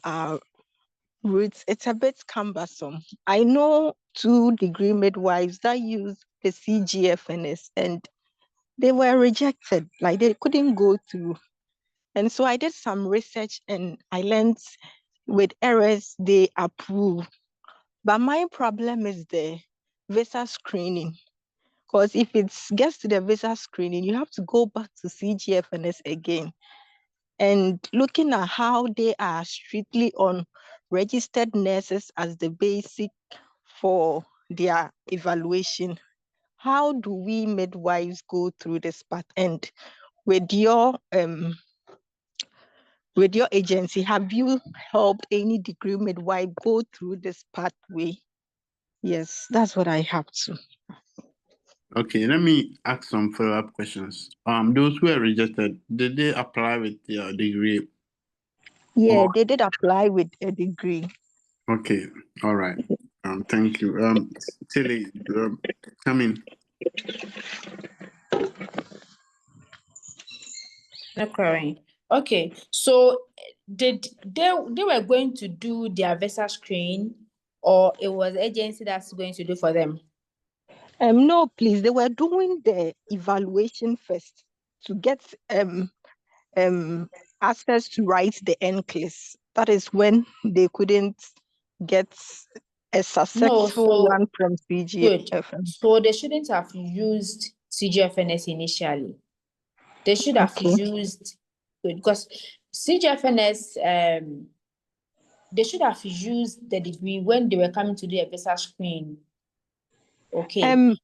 routes, it's a bit cumbersome. I know 2 degree midwives that use the CGFNS and they were rejected, like they couldn't go through. And so I did some research and I learned with errors they approve. But my problem is the visa screening. Because if it gets to the visa screening, you have to go back to CGFNS again. And looking at how they are strictly on registered nurses as the basic for their evaluation, how do we midwives go through this part? And with your agency, have you helped any degree midwife go through this pathway? Yes, that's what I have to. Okay, let me ask some follow-up questions. Those who are rejected, did they apply with their degree? Yeah, Or they did apply with a degree. okay, all right. Thank you. Tilly, come in. No crying. Okay, so did they were going to do their visa screen, or it was the agency that's going to do for them? No, please. They were doing the evaluation first to get access to write the Nclex. That is when they couldn't get a No, successful one from good. CGFM. So they shouldn't have used CGFNS initially. They should have Okay. used good, because CGFNS they should have used the degree when they were coming to do a visa screen. Okay.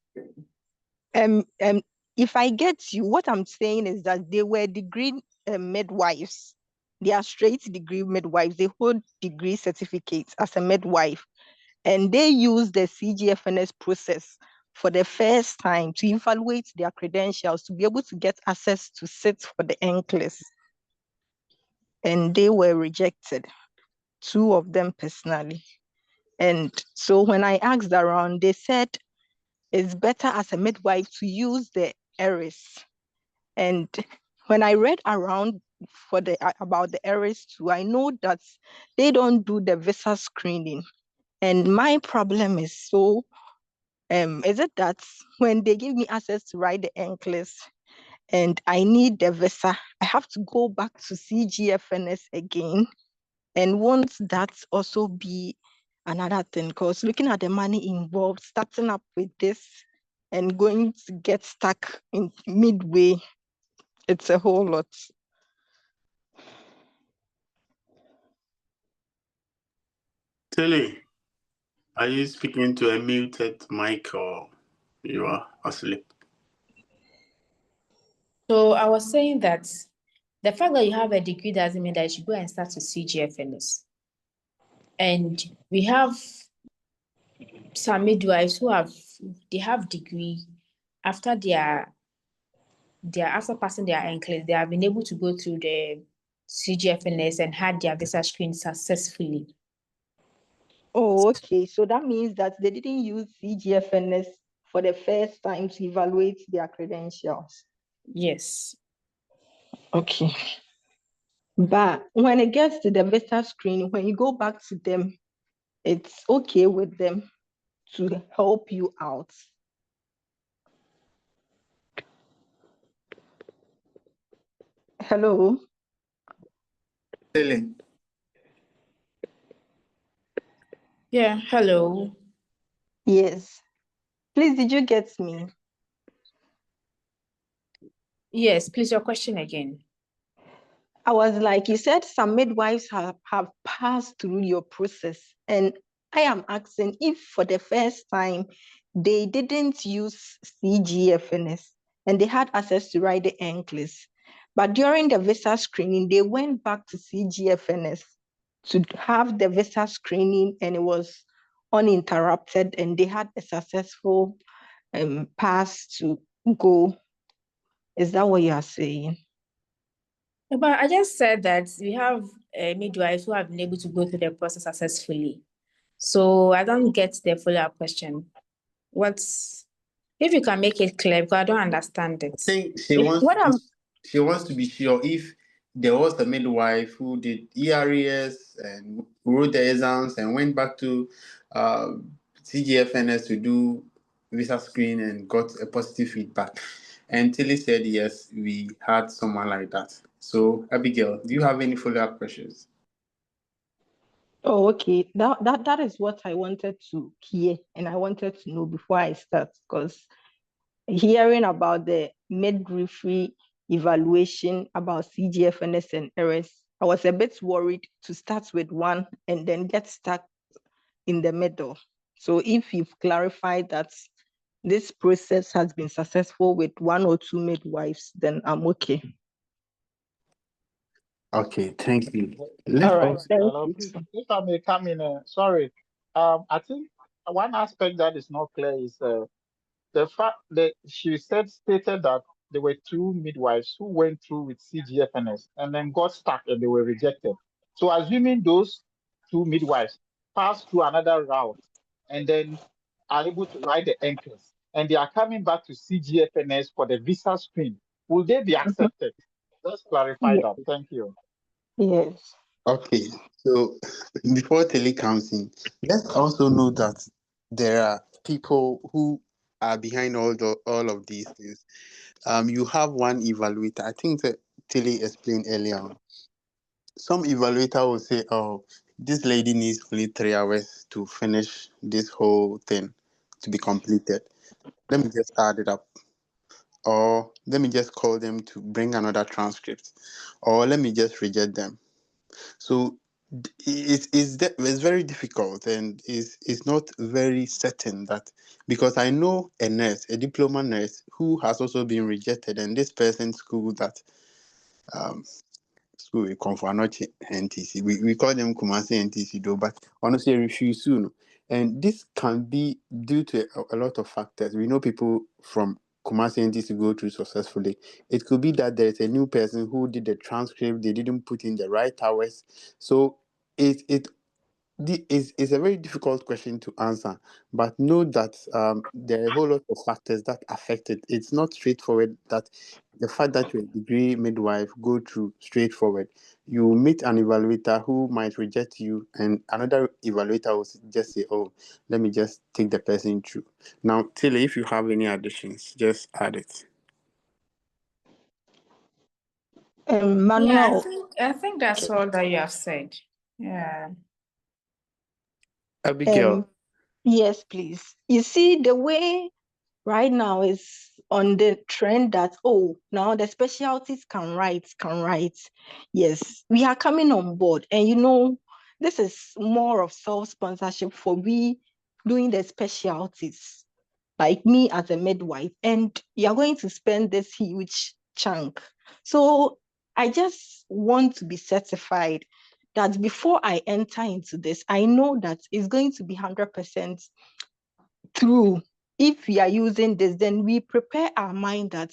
If I get you, what I'm saying is that they were degree midwives. They are straight degree midwives. They hold degree certificates as a midwife. And they use the CGFNS process for the first time to evaluate their credentials to be able to get access to sit for the Nclex. And they were rejected, 2 of them personally. And so when I asked around, they said it's better as a midwife to use the ERIS. And when I read around for about the ERIS too, I know that they don't do the visa screening. And my problem is is it that when they give me access to write the Nclex and I need the visa, I have to go back to CGFNS again? And won't that also be another thing? Because looking at the money involved, starting up with this and going to get stuck in midway, it's a whole lot. Tilly, are you speaking to a muted mic or you are asleep? So I was saying that the fact that you have a degree doesn't mean that you should go and start to CGFNS. And we have some midwives who have degree after after passing their Nclex, they have been able to go through the CGFNS and had their visa screen successfully. Oh, okay. So that means that they didn't use CGFNS for the first time to evaluate their credentials. Yes. Okay. But when it gets to the visa screen, when you go back to them, it's okay with them to help you out. Hello? Tilly. Yeah, hello. Yes. Please, did you get me? Yes, please, your question again. I was like, you said some midwives have passed through your process. And I am asking if for the first time they didn't use CGFNS and they had access to write the Nclex. But during the visa screening, they went back to CGFNS to have the visa screening and it was uninterrupted and they had a successful pass to go. Is that what you are saying? But I just said that we have midwives who have been able to go through the process successfully. So I don't get the follow-up question. If you can make it clear, because I don't understand it. I think she If, wants What I'm she wants to be sure if there was a midwife who did ERES and wrote the exams and went back to uh, CGFNS to do visa screen and got a positive feedback. And Tilly said yes, we had someone like that. So Abigail, do you have any follow-up questions? Oh, okay. That is what I wanted to hear, and I wanted to know before I start, because hearing about the midwifery evaluation about CGFNS and ERS, I was a bit worried to start with one and then get stuck in the middle. So if you've clarified that this process has been successful with 1 or 2 midwives, then I'm okay. Okay, thank you. All Let's right, also thank Hello, you. please, if I may come in, sorry. I think one aspect that is not clear is the fact that she stated that there were 2 midwives who went through with CGFNS and then got stuck and they were rejected. So assuming those 2 midwives passed through another route and then are able to write the Nclex and they are coming back to CGFNS for the visa screen, will they be accepted? Let's clarify that. Thank you. Yes. Okay, so before Tilly comes in, let's also know that there are people who are behind all of these things. You have one evaluator. I think that Tilly explained earlier on. Some evaluator will say, "Oh, this lady needs only 3 hours to finish this whole thing to be completed. Let me just add it up, or let me just call them to bring another transcript, or let me just reject them." So it's very difficult and it's not very certain that, because I know a nurse, a diploma nurse, who has also been rejected, and this person school that um school we come for not NTC. We call them Kumasi NTC though, but honestly refuse soon. And this can be due to a lot of factors. We know people from Kumasi NTC go through successfully. It could be that there's a new person who did the transcript, they didn't put in the right hours. So it's a very difficult question to answer, but know that there are a whole lot of factors that affect it. It's not straightforward that the fact that you're a degree midwife go through straightforward. You meet an evaluator who might reject you, and another evaluator will just say, "Oh, let me just take the person through." Now, Tilly, if you have any additions, just add it. yeah, Manuel. I think that's Okay. all that you have said. Yeah. Abigail. Yes, please. You see, the way right now is on the trend that, oh, now the specialties can write. Yes, we are coming on board. And this is more of self-sponsorship for we doing the specialties, like me as a midwife, and you're going to spend this huge chunk. So I just want to be certified that before I enter into this, I know that it's going to be 100% true. If we are using this, then we prepare our mind that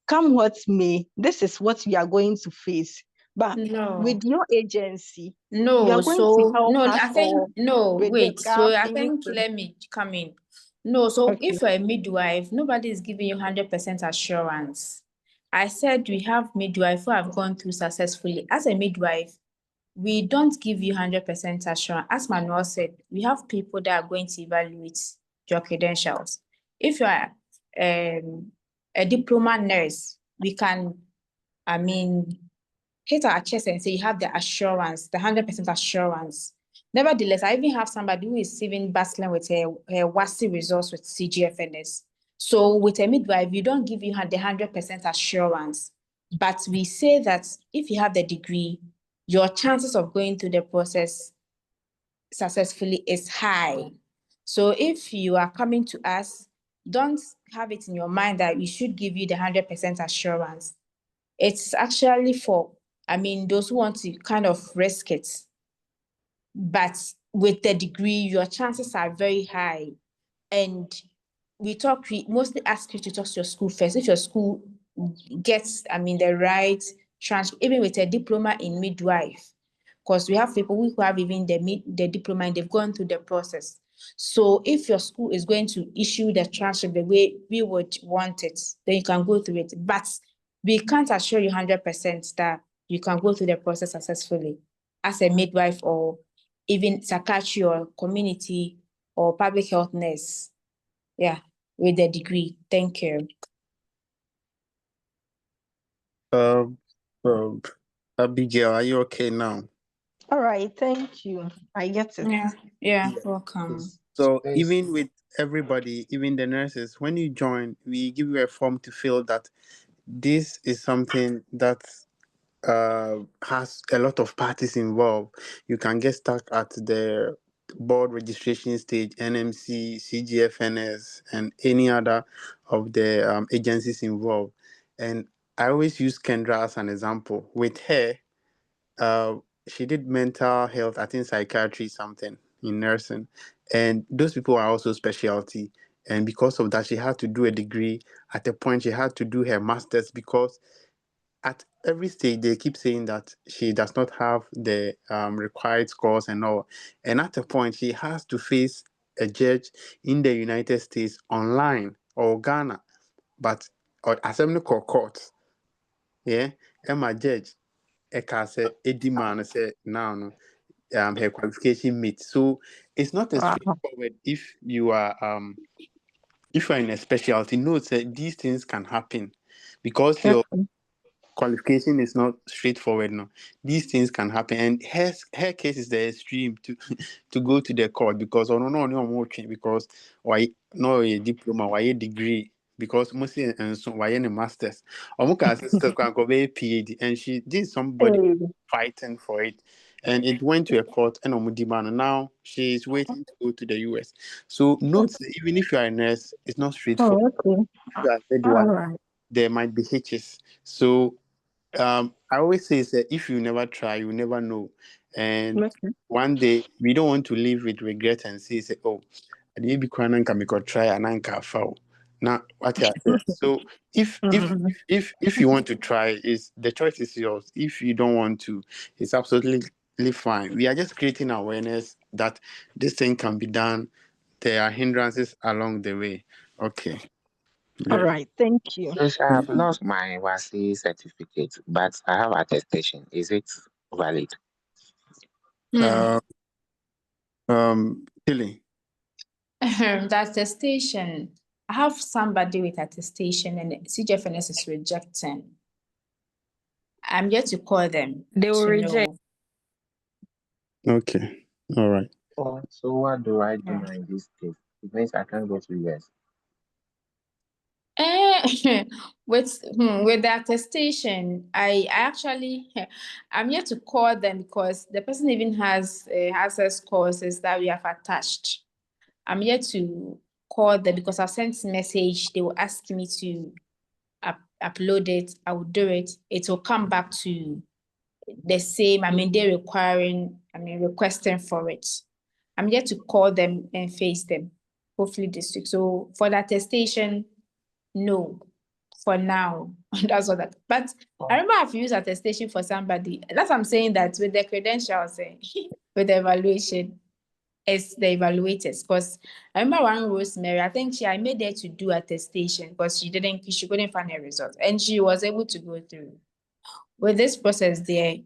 come what may, this is what we are going to face. But No. with your agency, you No, are going to so help no, us I think all no, with the wait. So gaps I in think between. let me come in. No, so Okay. if you're a midwife, nobody is giving you 100% assurance. I said we have midwife who have gone through successfully. As a midwife, we don't give you 100% assurance. As Manuel said, we have people that are going to evaluate your credentials. If you are a diploma nurse, we can, hit our chest and say you have the assurance, the 100% assurance. Nevertheless, I even have somebody who is even battling with her WASI results with CGFNS. So with a midwife, you don't give you the 100% assurance, but we say that if you have the degree, your chances of going through the process successfully is high. So if you are coming to us, don't have it in your mind that we should give you the 100% assurance. It's actually for, those who want to kind of risk it. But with the degree, your chances are very high. And we mostly ask you to talk to your school first. If your school gets, the right even with a diploma in midwife, because we have people who have even the diploma and they've gone through the process. So if your school is going to issue the transcript the way we would want it, then you can go through it. But we can't assure you 100% that you can go through the process successfully as a midwife or even psychiatry or community or public health nurse. Yeah, with the degree. Thank you. Abigail, are you okay now? All right, thank you. I get it. Yeah, Yeah. welcome. So Space. even with everybody, even the nurses, when you join, we give you a form to fill that this is something that has a lot of parties involved. You can get stuck at the board registration stage, NMC, CGFNS, and any other of the agencies involved. And I always use Kendra as an example. With her, uh, she did mental health, I think psychiatry, something in nursing, and those people are also specialty. And because of that, she had to do a degree. At a point, she had to do her master's because at every stage they keep saying that she does not have the required scores and all. And at a point, she has to face a judge in the United States online or Ghana, but or assembly court. Yeah, and my judge, Eka said, Eddie man said, now no, her qualification meets. So it's not as Wow. straightforward if you are in a specialty. Note that these things can happen because your Okay. qualification is not straightforward. No, these things can happen, and her case is the extreme to to go to the court because no more because why no a diploma, why a degree. Because mostly and so why any masters or sister can go be PhD, and she did somebody Hey. fighting for it, and it went to a court and demand. Now she is waiting to go to the US. So note that even if you are a nurse, it's not straightforward. Oh, okay. If you are a All midwife, right. there might be hitches. So I always say that if you never try, you never know. And Okay. one day we don't want to live with regret and say, oh, I didn't be crying and can try and I can foul. Now what I said. So if if Mhm. if you want to try, is the choice is yours. If you don't want to, it's absolutely fine. We are just creating awareness that this thing can be done. There are hindrances along the way. Okay. All Good. right. Thank you. Since I have lost my WASI certificate, but I have attestation. Is it valid? Uh, Tilly. The attestation. I have somebody with attestation and CGFNS is rejecting. I'm yet to call them They will to reject. know. Okay. All right. Oh, so what do I do Yeah. now in this case? It means I can't go to US. With the attestation, I actually I'm yet to call them because the person even has access courses that we have attached. I'm yet to call them because I sent message. They will ask me to upload it. I will do it. It will come back to the same. They're requesting for it. I'm yet to call them and face them, hopefully this week. So for the attestation, no, for now. That's all that. But I remember I've used attestation for somebody. That's what I'm saying, that with the credentials, with the evaluation, it's the evaluators. Because I remember one Rosemary, I think I made her to do attestation because she couldn't find her results. And she was able to go through. With this process there,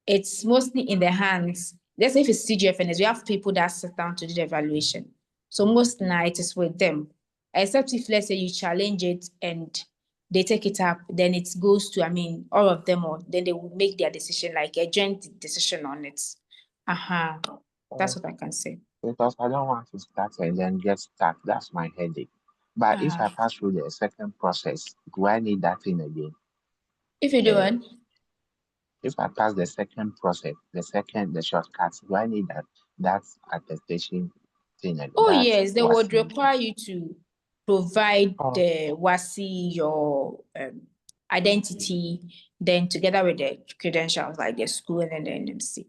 it's mostly in the hands. Let's say if it's CGFNS, we have people that sit down to do the evaluation. So most now it is with them. Except if, let's say, you challenge it and they take it up, then it goes to, all of them, or then they will make their decision, like a joint decision on it. That's what I can say. Because I don't want to start and then get stuck. That's my headache. But if I pass through the second process, do I need that thing again? If you do Uh, it, if I pass the second process, the shortcuts, do I need that attestation thing again? oh That yes, they was would require you to provide oh, the WASI, your identity, then together with the credentials like the school and then the NMC.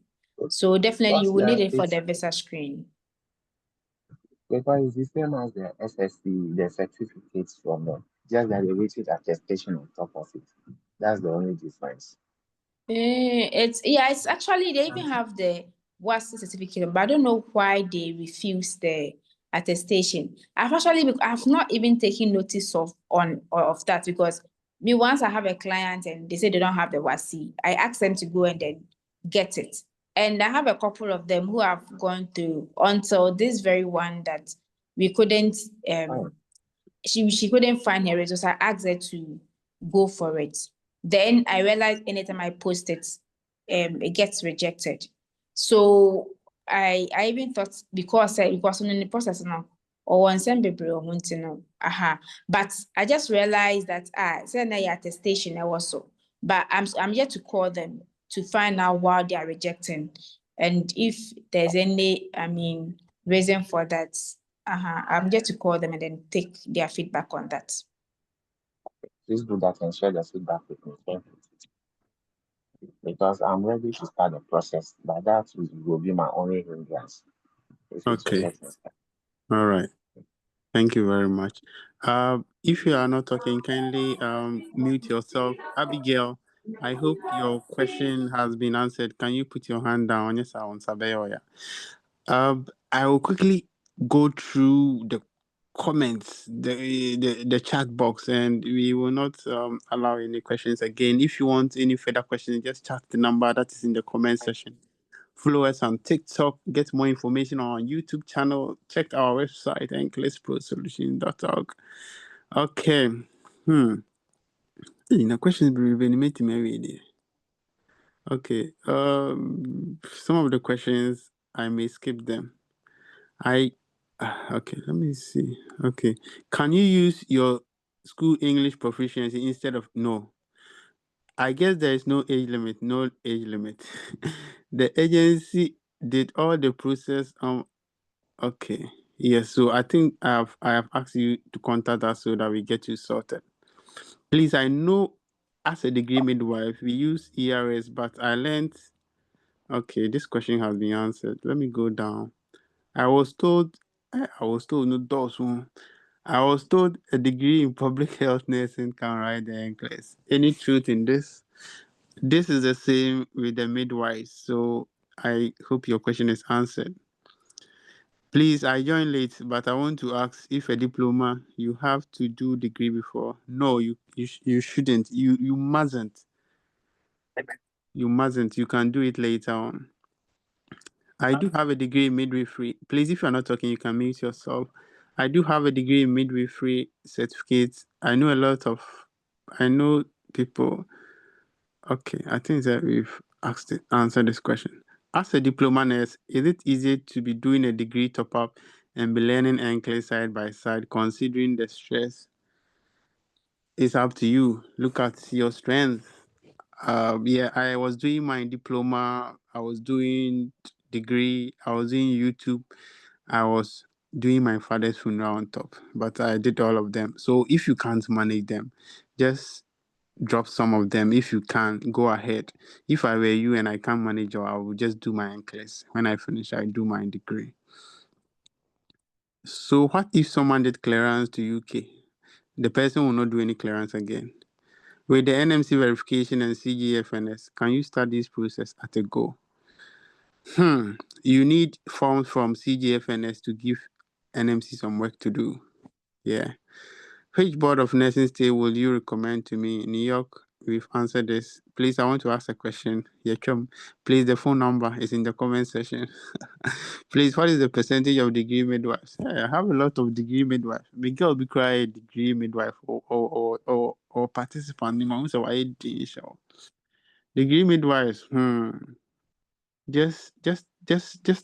So definitely you because will need it for the visa screen. it's the same as the SSC, the certificates from them. Just that they waited attestation on top of it. That's the only difference. It's actually they even have the WASI certificate, but I don't know why they refuse the attestation. I've not even taken notice of that because me once I have a client and they say they don't have the WASI, I ask them to go and then get it. And I have a couple of them who have gone through until this very one that we couldn't she couldn't find her results. I asked her to go for it. Then I realized anytime I post it, it gets rejected. So I even thought because in the process now or one send baby or but I just realized that send a attestation I was so. But I'm yet to call them to find out why they are rejecting and if there's any reason for that. I'm yet to call them and then take their feedback on that. Please do that and share the feedback with me. Thank you. Because I'm ready to start the process, but that will be my only hindrance. If it will Okay. let me start. All right. Thank you very much. If you are not talking, kindly mute yourself. Abigail, I hope your question has been answered. Can you put your hand down? Yes, I want Sabeoya. I will quickly go through the comments, the chat box, and we will not allow any questions again. If you want any further questions, just chat the number that is in the comment section. Follow us on TikTok, get more information on our YouTube channel, check our website, nclexprosolution.org. Okay. The questions be made me. Okay. Some of the questions I may skip them. Okay, let me see. Okay. Can you use your school English proficiency instead of no? I guess there is no age limit. No age limit. The agency did all the process. Okay. Yes. So I think I have asked you to contact us so that we get you sorted. Please, I know as a degree midwife we use ERS, but I learned. Okay, this question has been answered. Let me go down. I was told no those one. I was told a degree in public health nursing can write the Nclex. Any truth in this? This is the same with the midwives. So I hope your question is answered. Please, I joined late, but I want to ask if a diploma you have to do degree before. No, you shouldn't. You mustn't. You mustn't. You can do it later on. I do have a degree in midwifery. Please, if you're not talking, you can mute yourself. I do have a degree in midwifery certificate. I know people. Okay, I think that we've answered this question. As a diploma nurse, is it easy to be doing a degree top up and be learning Nclex side by side, considering the stress? It's up to you. Look at your strength. I was doing my diploma. I was doing degree. I was doing YouTube. I was doing my father's funeral on top, but I did all of them. So if you can't manage them, just drop some of them. If you can, go ahead. If I were you and I can't manage, I would just do my Nclex. When I finish, I do my degree. So what if someone did clearance to UK? The person will not do any clearance again. With the NMC verification and CGFNS, can you start this process at a go? You need forms from CGFNS to give NMC some work to do. Yeah. Which board of nursing stay will you recommend to me? New York, we've answered this. Please, I want to ask a question. Please, the phone number is in the comment section. Please, what is the percentage of degree midwives? I have a lot of degree midwives. Miguel be cry degree midwife or participant. Degree midwives. Just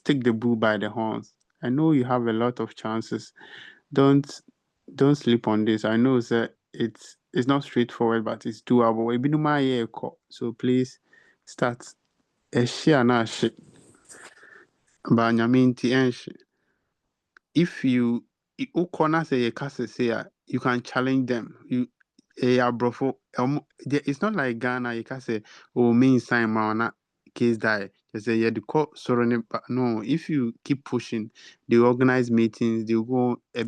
take the bull by the horns. I know you have a lot of chances. Don't sleep on this. I know that it's not straightforward, but it's doable. Ebi no ma yɛ ɛkɔ. So please start. Ɛhyɛ na ahye. Ba nyame nti ɛnhye. If you ukona say you can challenge them. It's not like Ghana. You can say, oh, me sign ma na case die. They say, yeah, the court sorry, but no, if you keep pushing, they organize meetings, they go a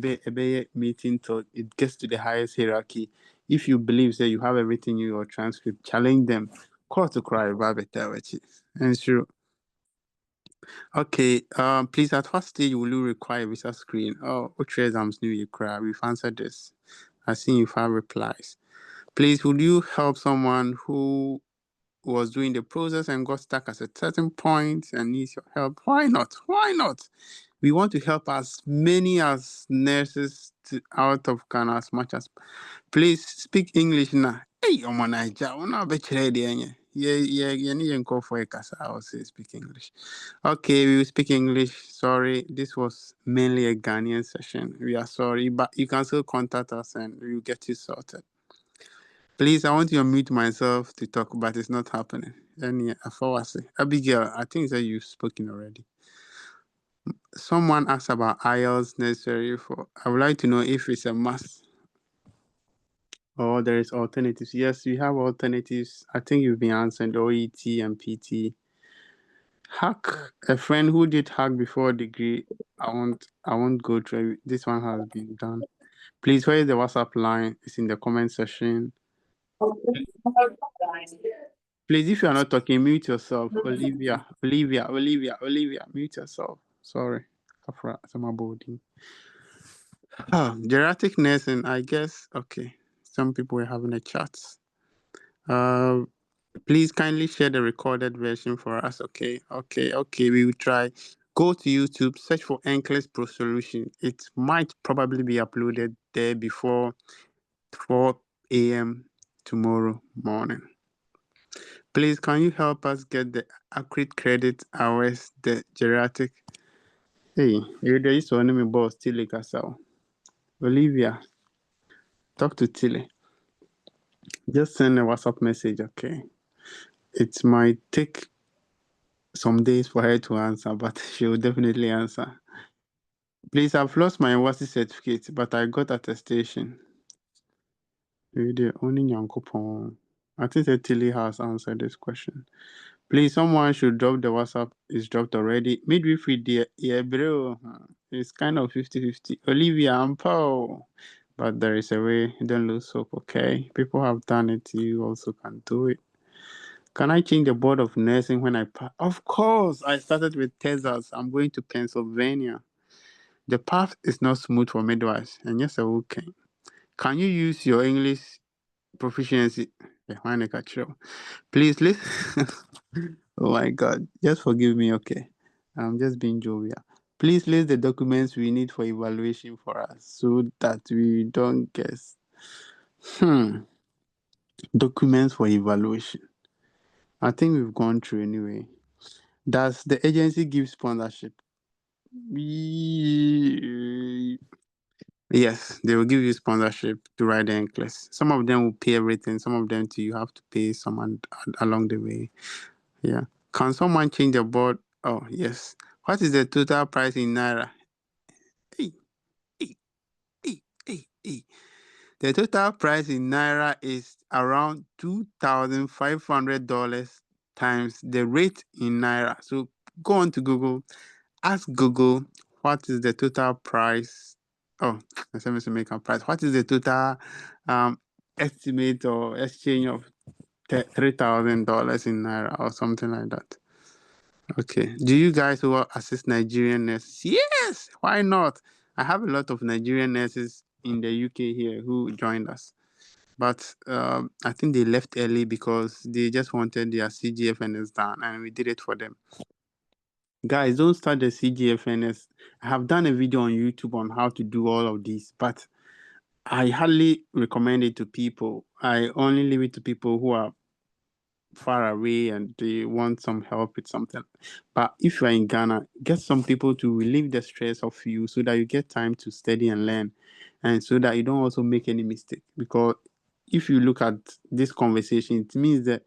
meeting till it gets to the highest hierarchy. If you believe that you have everything in your transcript, challenge them. Court to cry about it. And sure. Okay, please, at what stage will you require a visa screen? Oh, which exams do you require? We've answered this. I've seen you have replies. Please, would you help someone who was doing the process and got stuck at a certain point and needs your help? Why not? Why not? We want to help as many as nurses out of Ghana as much as. Please speak English now. Hey, Omo Naija, we're not ready. Yeah, need to call for a casa. I will say speak English. Okay, we will speak English. Sorry, this was mainly a Ghanaian session. We are sorry, but you can still contact us and we'll get you sorted. Please, I want to unmute myself to talk, but it's not happening. Any Abigail, I think that you've spoken already. Someone asked about IELTS necessary for. I would like to know if it's a must or there is alternatives. Yes, we have alternatives. I think you've been answered OET and PT. Hack, a friend who did hack before degree. I won't go through it. This one has been done. Please, where is the WhatsApp line? It's in the comment section. Please, if you are not talking, mute yourself. Olivia, mute yourself. Sorry. Geriatric nursing, I guess. Okay. Some people were having a chat. Please kindly share the recorded version for us. Okay. We will try. Go to YouTube, search for Nclex Pro Solution. It might probably be uploaded there before 4 a.m. tomorrow morning. Please, can you help us get the accurate credit hours, the geriatric? Hey, there is one name boss Tilly Casal. Olivia, talk to Tilly. Just send a WhatsApp message, okay? It might take some days for her to answer, but she will definitely answer. Please, I've lost my university certificate, but I got attestation. The only Nyankopon. I think that Tilly has answered this question. Please, someone should drop the WhatsApp. It's dropped already. Midwifery, yeah, bro. It's kind of 50-50. Olivia, Ampo. But there is a way. Don't lose hope, okay? People have done it. You also can do it. Can I change the board of nursing when I pass? Of course. I started with Texas. I'm going to Pennsylvania. The path is not smooth for midwives. And yes, I will. Can you use your English proficiency? Please listen. Oh my God. Just forgive me, okay? I'm just being jovial. Please list the documents we need for evaluation for us so that we don't guess. Documents for evaluation. I think we've gone through anyway. Does the agency give sponsorship? Yes, they will give you sponsorship to ride the Nclex. Some of them will pay everything. Some of them you have to pay someone along the way. Yeah. Can someone change the board? Oh, yes. What is the total price in Naira? Hey. The total price in Naira is around $2,500 times the rate in Naira. So go on to Google, ask Google, what is the total price? Oh, let me make a price. What is the total estimate or exchange of $3,000 in Naira or something like that? Okay. Do you guys who assist Nigerian nurses? Yes. Why not? I have a lot of Nigerian nurses in the UK here who joined us. But I think they left early because they just wanted their CGFNS done and we did it for them. Guys, don't start the CGFNS. I have done a video on YouTube on how to do all of these, but I hardly recommend it to people. I only leave it to people who are far away and they want some help with something. But if you are in Ghana, get some people to relieve the stress of you so that you get time to study and learn, and so that you don't also make any mistake. Because if you look at this conversation, it means that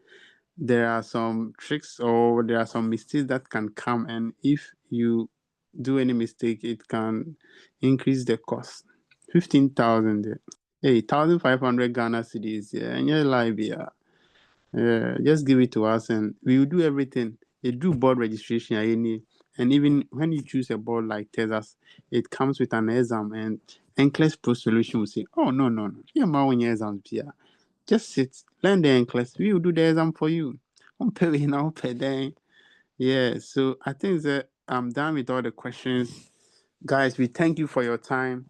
there are some tricks or there are some mistakes that can come, and if you do any mistake, it can increase the cost. 15,000. Hey, 1,500 Ghana cedis. Yeah, and you're live here. Yeah, just give it to us and we will do everything. They do board registration, and even when you choose a board like Texas, it comes with an exam, and Nclex Pro Solution will say, "Oh no, you're my own exam, Pia. Just sit, learn the Nclex. We will do the exam for you. On pay now, pay then." Yeah, so I think that I'm done with all the questions, guys. We thank you for your time.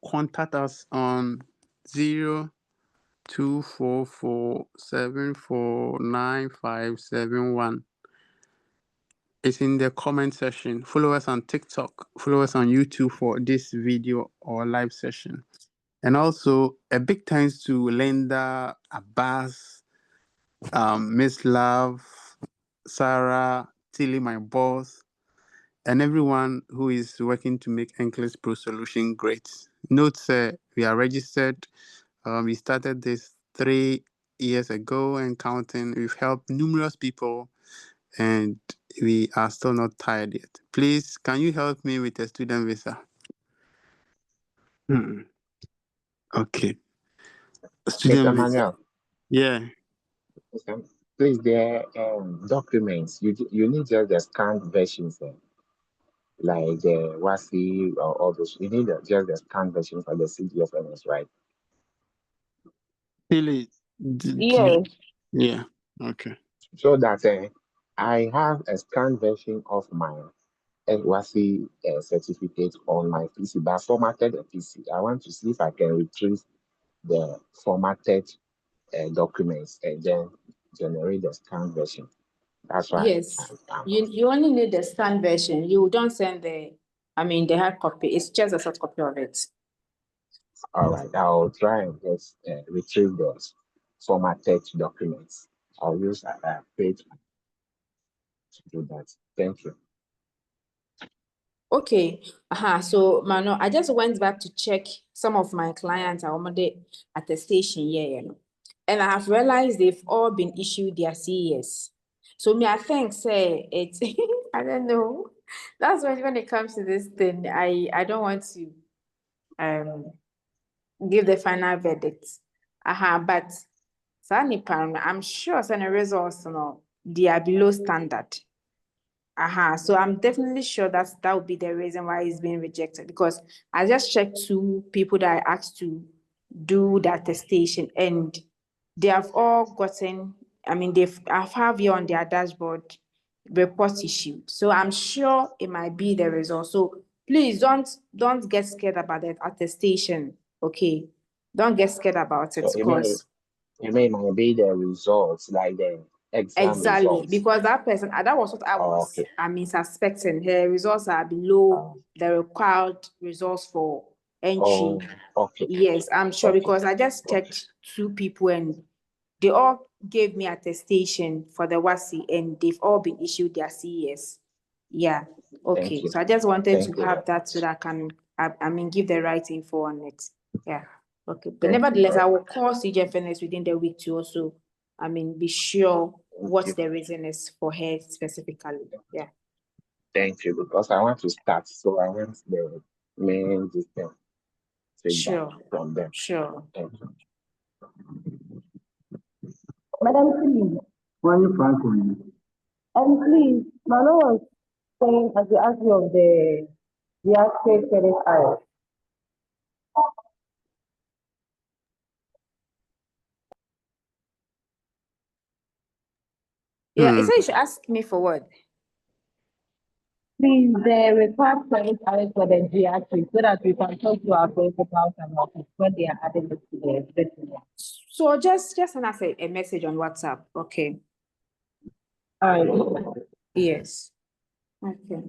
Contact us on 0244749571. It's in the comment section. Follow us on TikTok. Follow us on YouTube for this video or live session. And also a big thanks to Linda, Abbas, Miss Love, Sarah, Tilly, my boss, and everyone who is working to make Nclex Pro Solution great. Note, we are registered. We started this 3 years ago and counting. We've helped numerous people, and we are still not tired yet. Please, can you help me with a student visa? Okay. Student Mr. visa. Manuel, Yeah. please, the documents, you need just the scanned versions, like the WASI or all those. You need just the scanned versions of the CGFNS, right? Really? Yes. Yeah. Okay. So that I have a scanned version of my WASI certificate on my PC, but I formatted the PC. I want to see if I can retrieve the formatted documents and then generate the scanned version. That's why Yes. You only need the scanned version. You don't send the hard copy. It's just a soft copy of it. all right. I'll try and just retrieve those formatted documents. I'll use a page to do that. Thank you. Okay. So Mano, I just went back to check some of my clients are already at the station here, and I have realized they've all been issued their CES. So me, I think say it's I don't know. That's when it comes to this thing, I don't want to give the final verdict. But I'm sure some results, they are below standard. So I'm definitely sure that would be the reason why it's being rejected, because I just checked 2 people that I asked to do the attestation, and they have all gotten, I've have here on their dashboard report issued. So I'm sure it might be the result. So please don't get scared about the attestation. Okay. Don't get scared about it, So because it may might be the results, like the exam exactly, results. because that person, that was what I was, Okay. suspecting. Her results are below the required results for entry. Okay. Yes, I'm sure, Okay. because I just checked 2 people and they all gave me attestation for the WASI, and they've all been issued their CES. Yeah. Okay. you. So I just wanted Thank to you. have that so that I can, give the right info on it. Yeah. Okay. But Thank you nevertheless, very I will call CGFNS within the week to also, be sure what you. the reason is for her specifically. Yeah. Thank you, because I want to start, so I want the main feedback Sure. from them. Sure. Thank you. Madam Tilly, Why are you frank? and please, Mano was saying as you asked me of the aspect credit card. Yeah. It says you should ask me for what? Please, the required credit card for the GRT so that we can talk to our principals and office when they are adding it to the document. So just send us a message on WhatsApp. Okay. All right. Yes. Okay.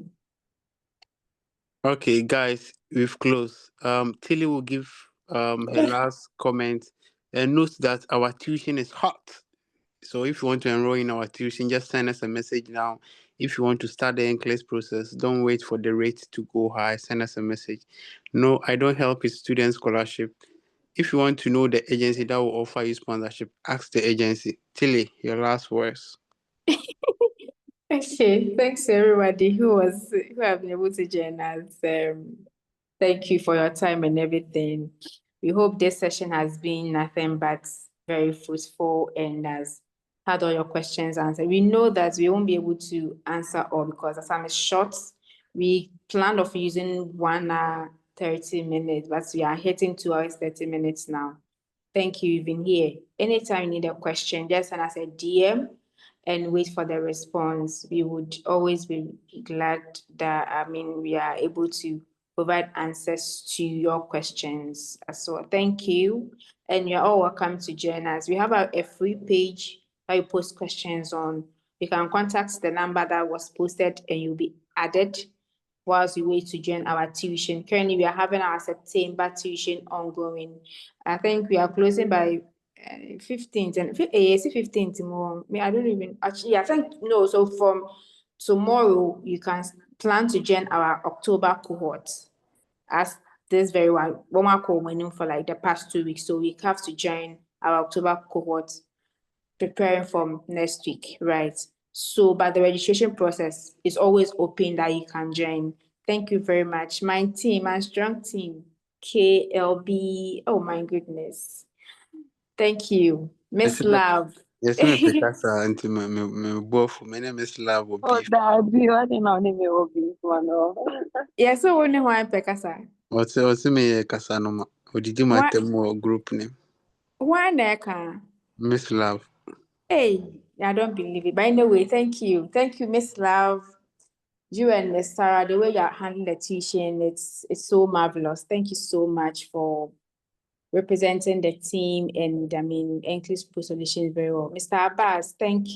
Okay, guys, we've closed. Tilly will give her last comment, and note that our tuition is hot. So if you want to enroll in our tuition, just send us a message now. If you want to start the Nclex process, don't wait for the rate to go high. Send us a message. No, I don't help with student scholarship. If you want to know the agency that will offer you sponsorship, ask the agency. Tilly, your last words. Okay, thanks to everybody who have been able to join us. Thank you for your time and everything. We hope this session has been nothing but very fruitful and has had all your questions answered. We know that we won't be able to answer all because the time is short. We planned of using 1 hour 30 minutes, but we are hitting 2 hours 30 minutes now. Thank you, you've been here. Anytime you need a question, just send us a DM and wait for the response. We would always be glad that, we are able to provide answers to your questions as well. Thank you. And you're all welcome to join us. We have a free page that you post questions on. You can contact the number that was posted and you'll be added whilst we wait to join our tuition. Currently, we are having our September tuition ongoing. I think we are closing by 15th and 15th more. I don't even actually. I think no. So from tomorrow, you can plan to join our October cohort. As this very one for like the past 2 weeks. So we have to join our October cohort, preparing from next week, right? So, but the registration process is always open that you can join. Thank you very much. My team, my strong team, KLB. Oh my goodness. Thank you. Miss Love. Yes, me Picasa and me both. My name is Love or Oh, Beef. that be what in our name will be one. Yes, so only one Pekasa. What's me Casanoma? Or did you What? more group name? One Neka. Miss Love. Hey, I don't believe it. But anyway, thank you. Thank you, Miss Love. You and Miss Sarah, the way you're handling the tuition, it's so marvelous. Thank you so much for representing the team and Nclex Solutions very well. Mr. Abbas, thank you.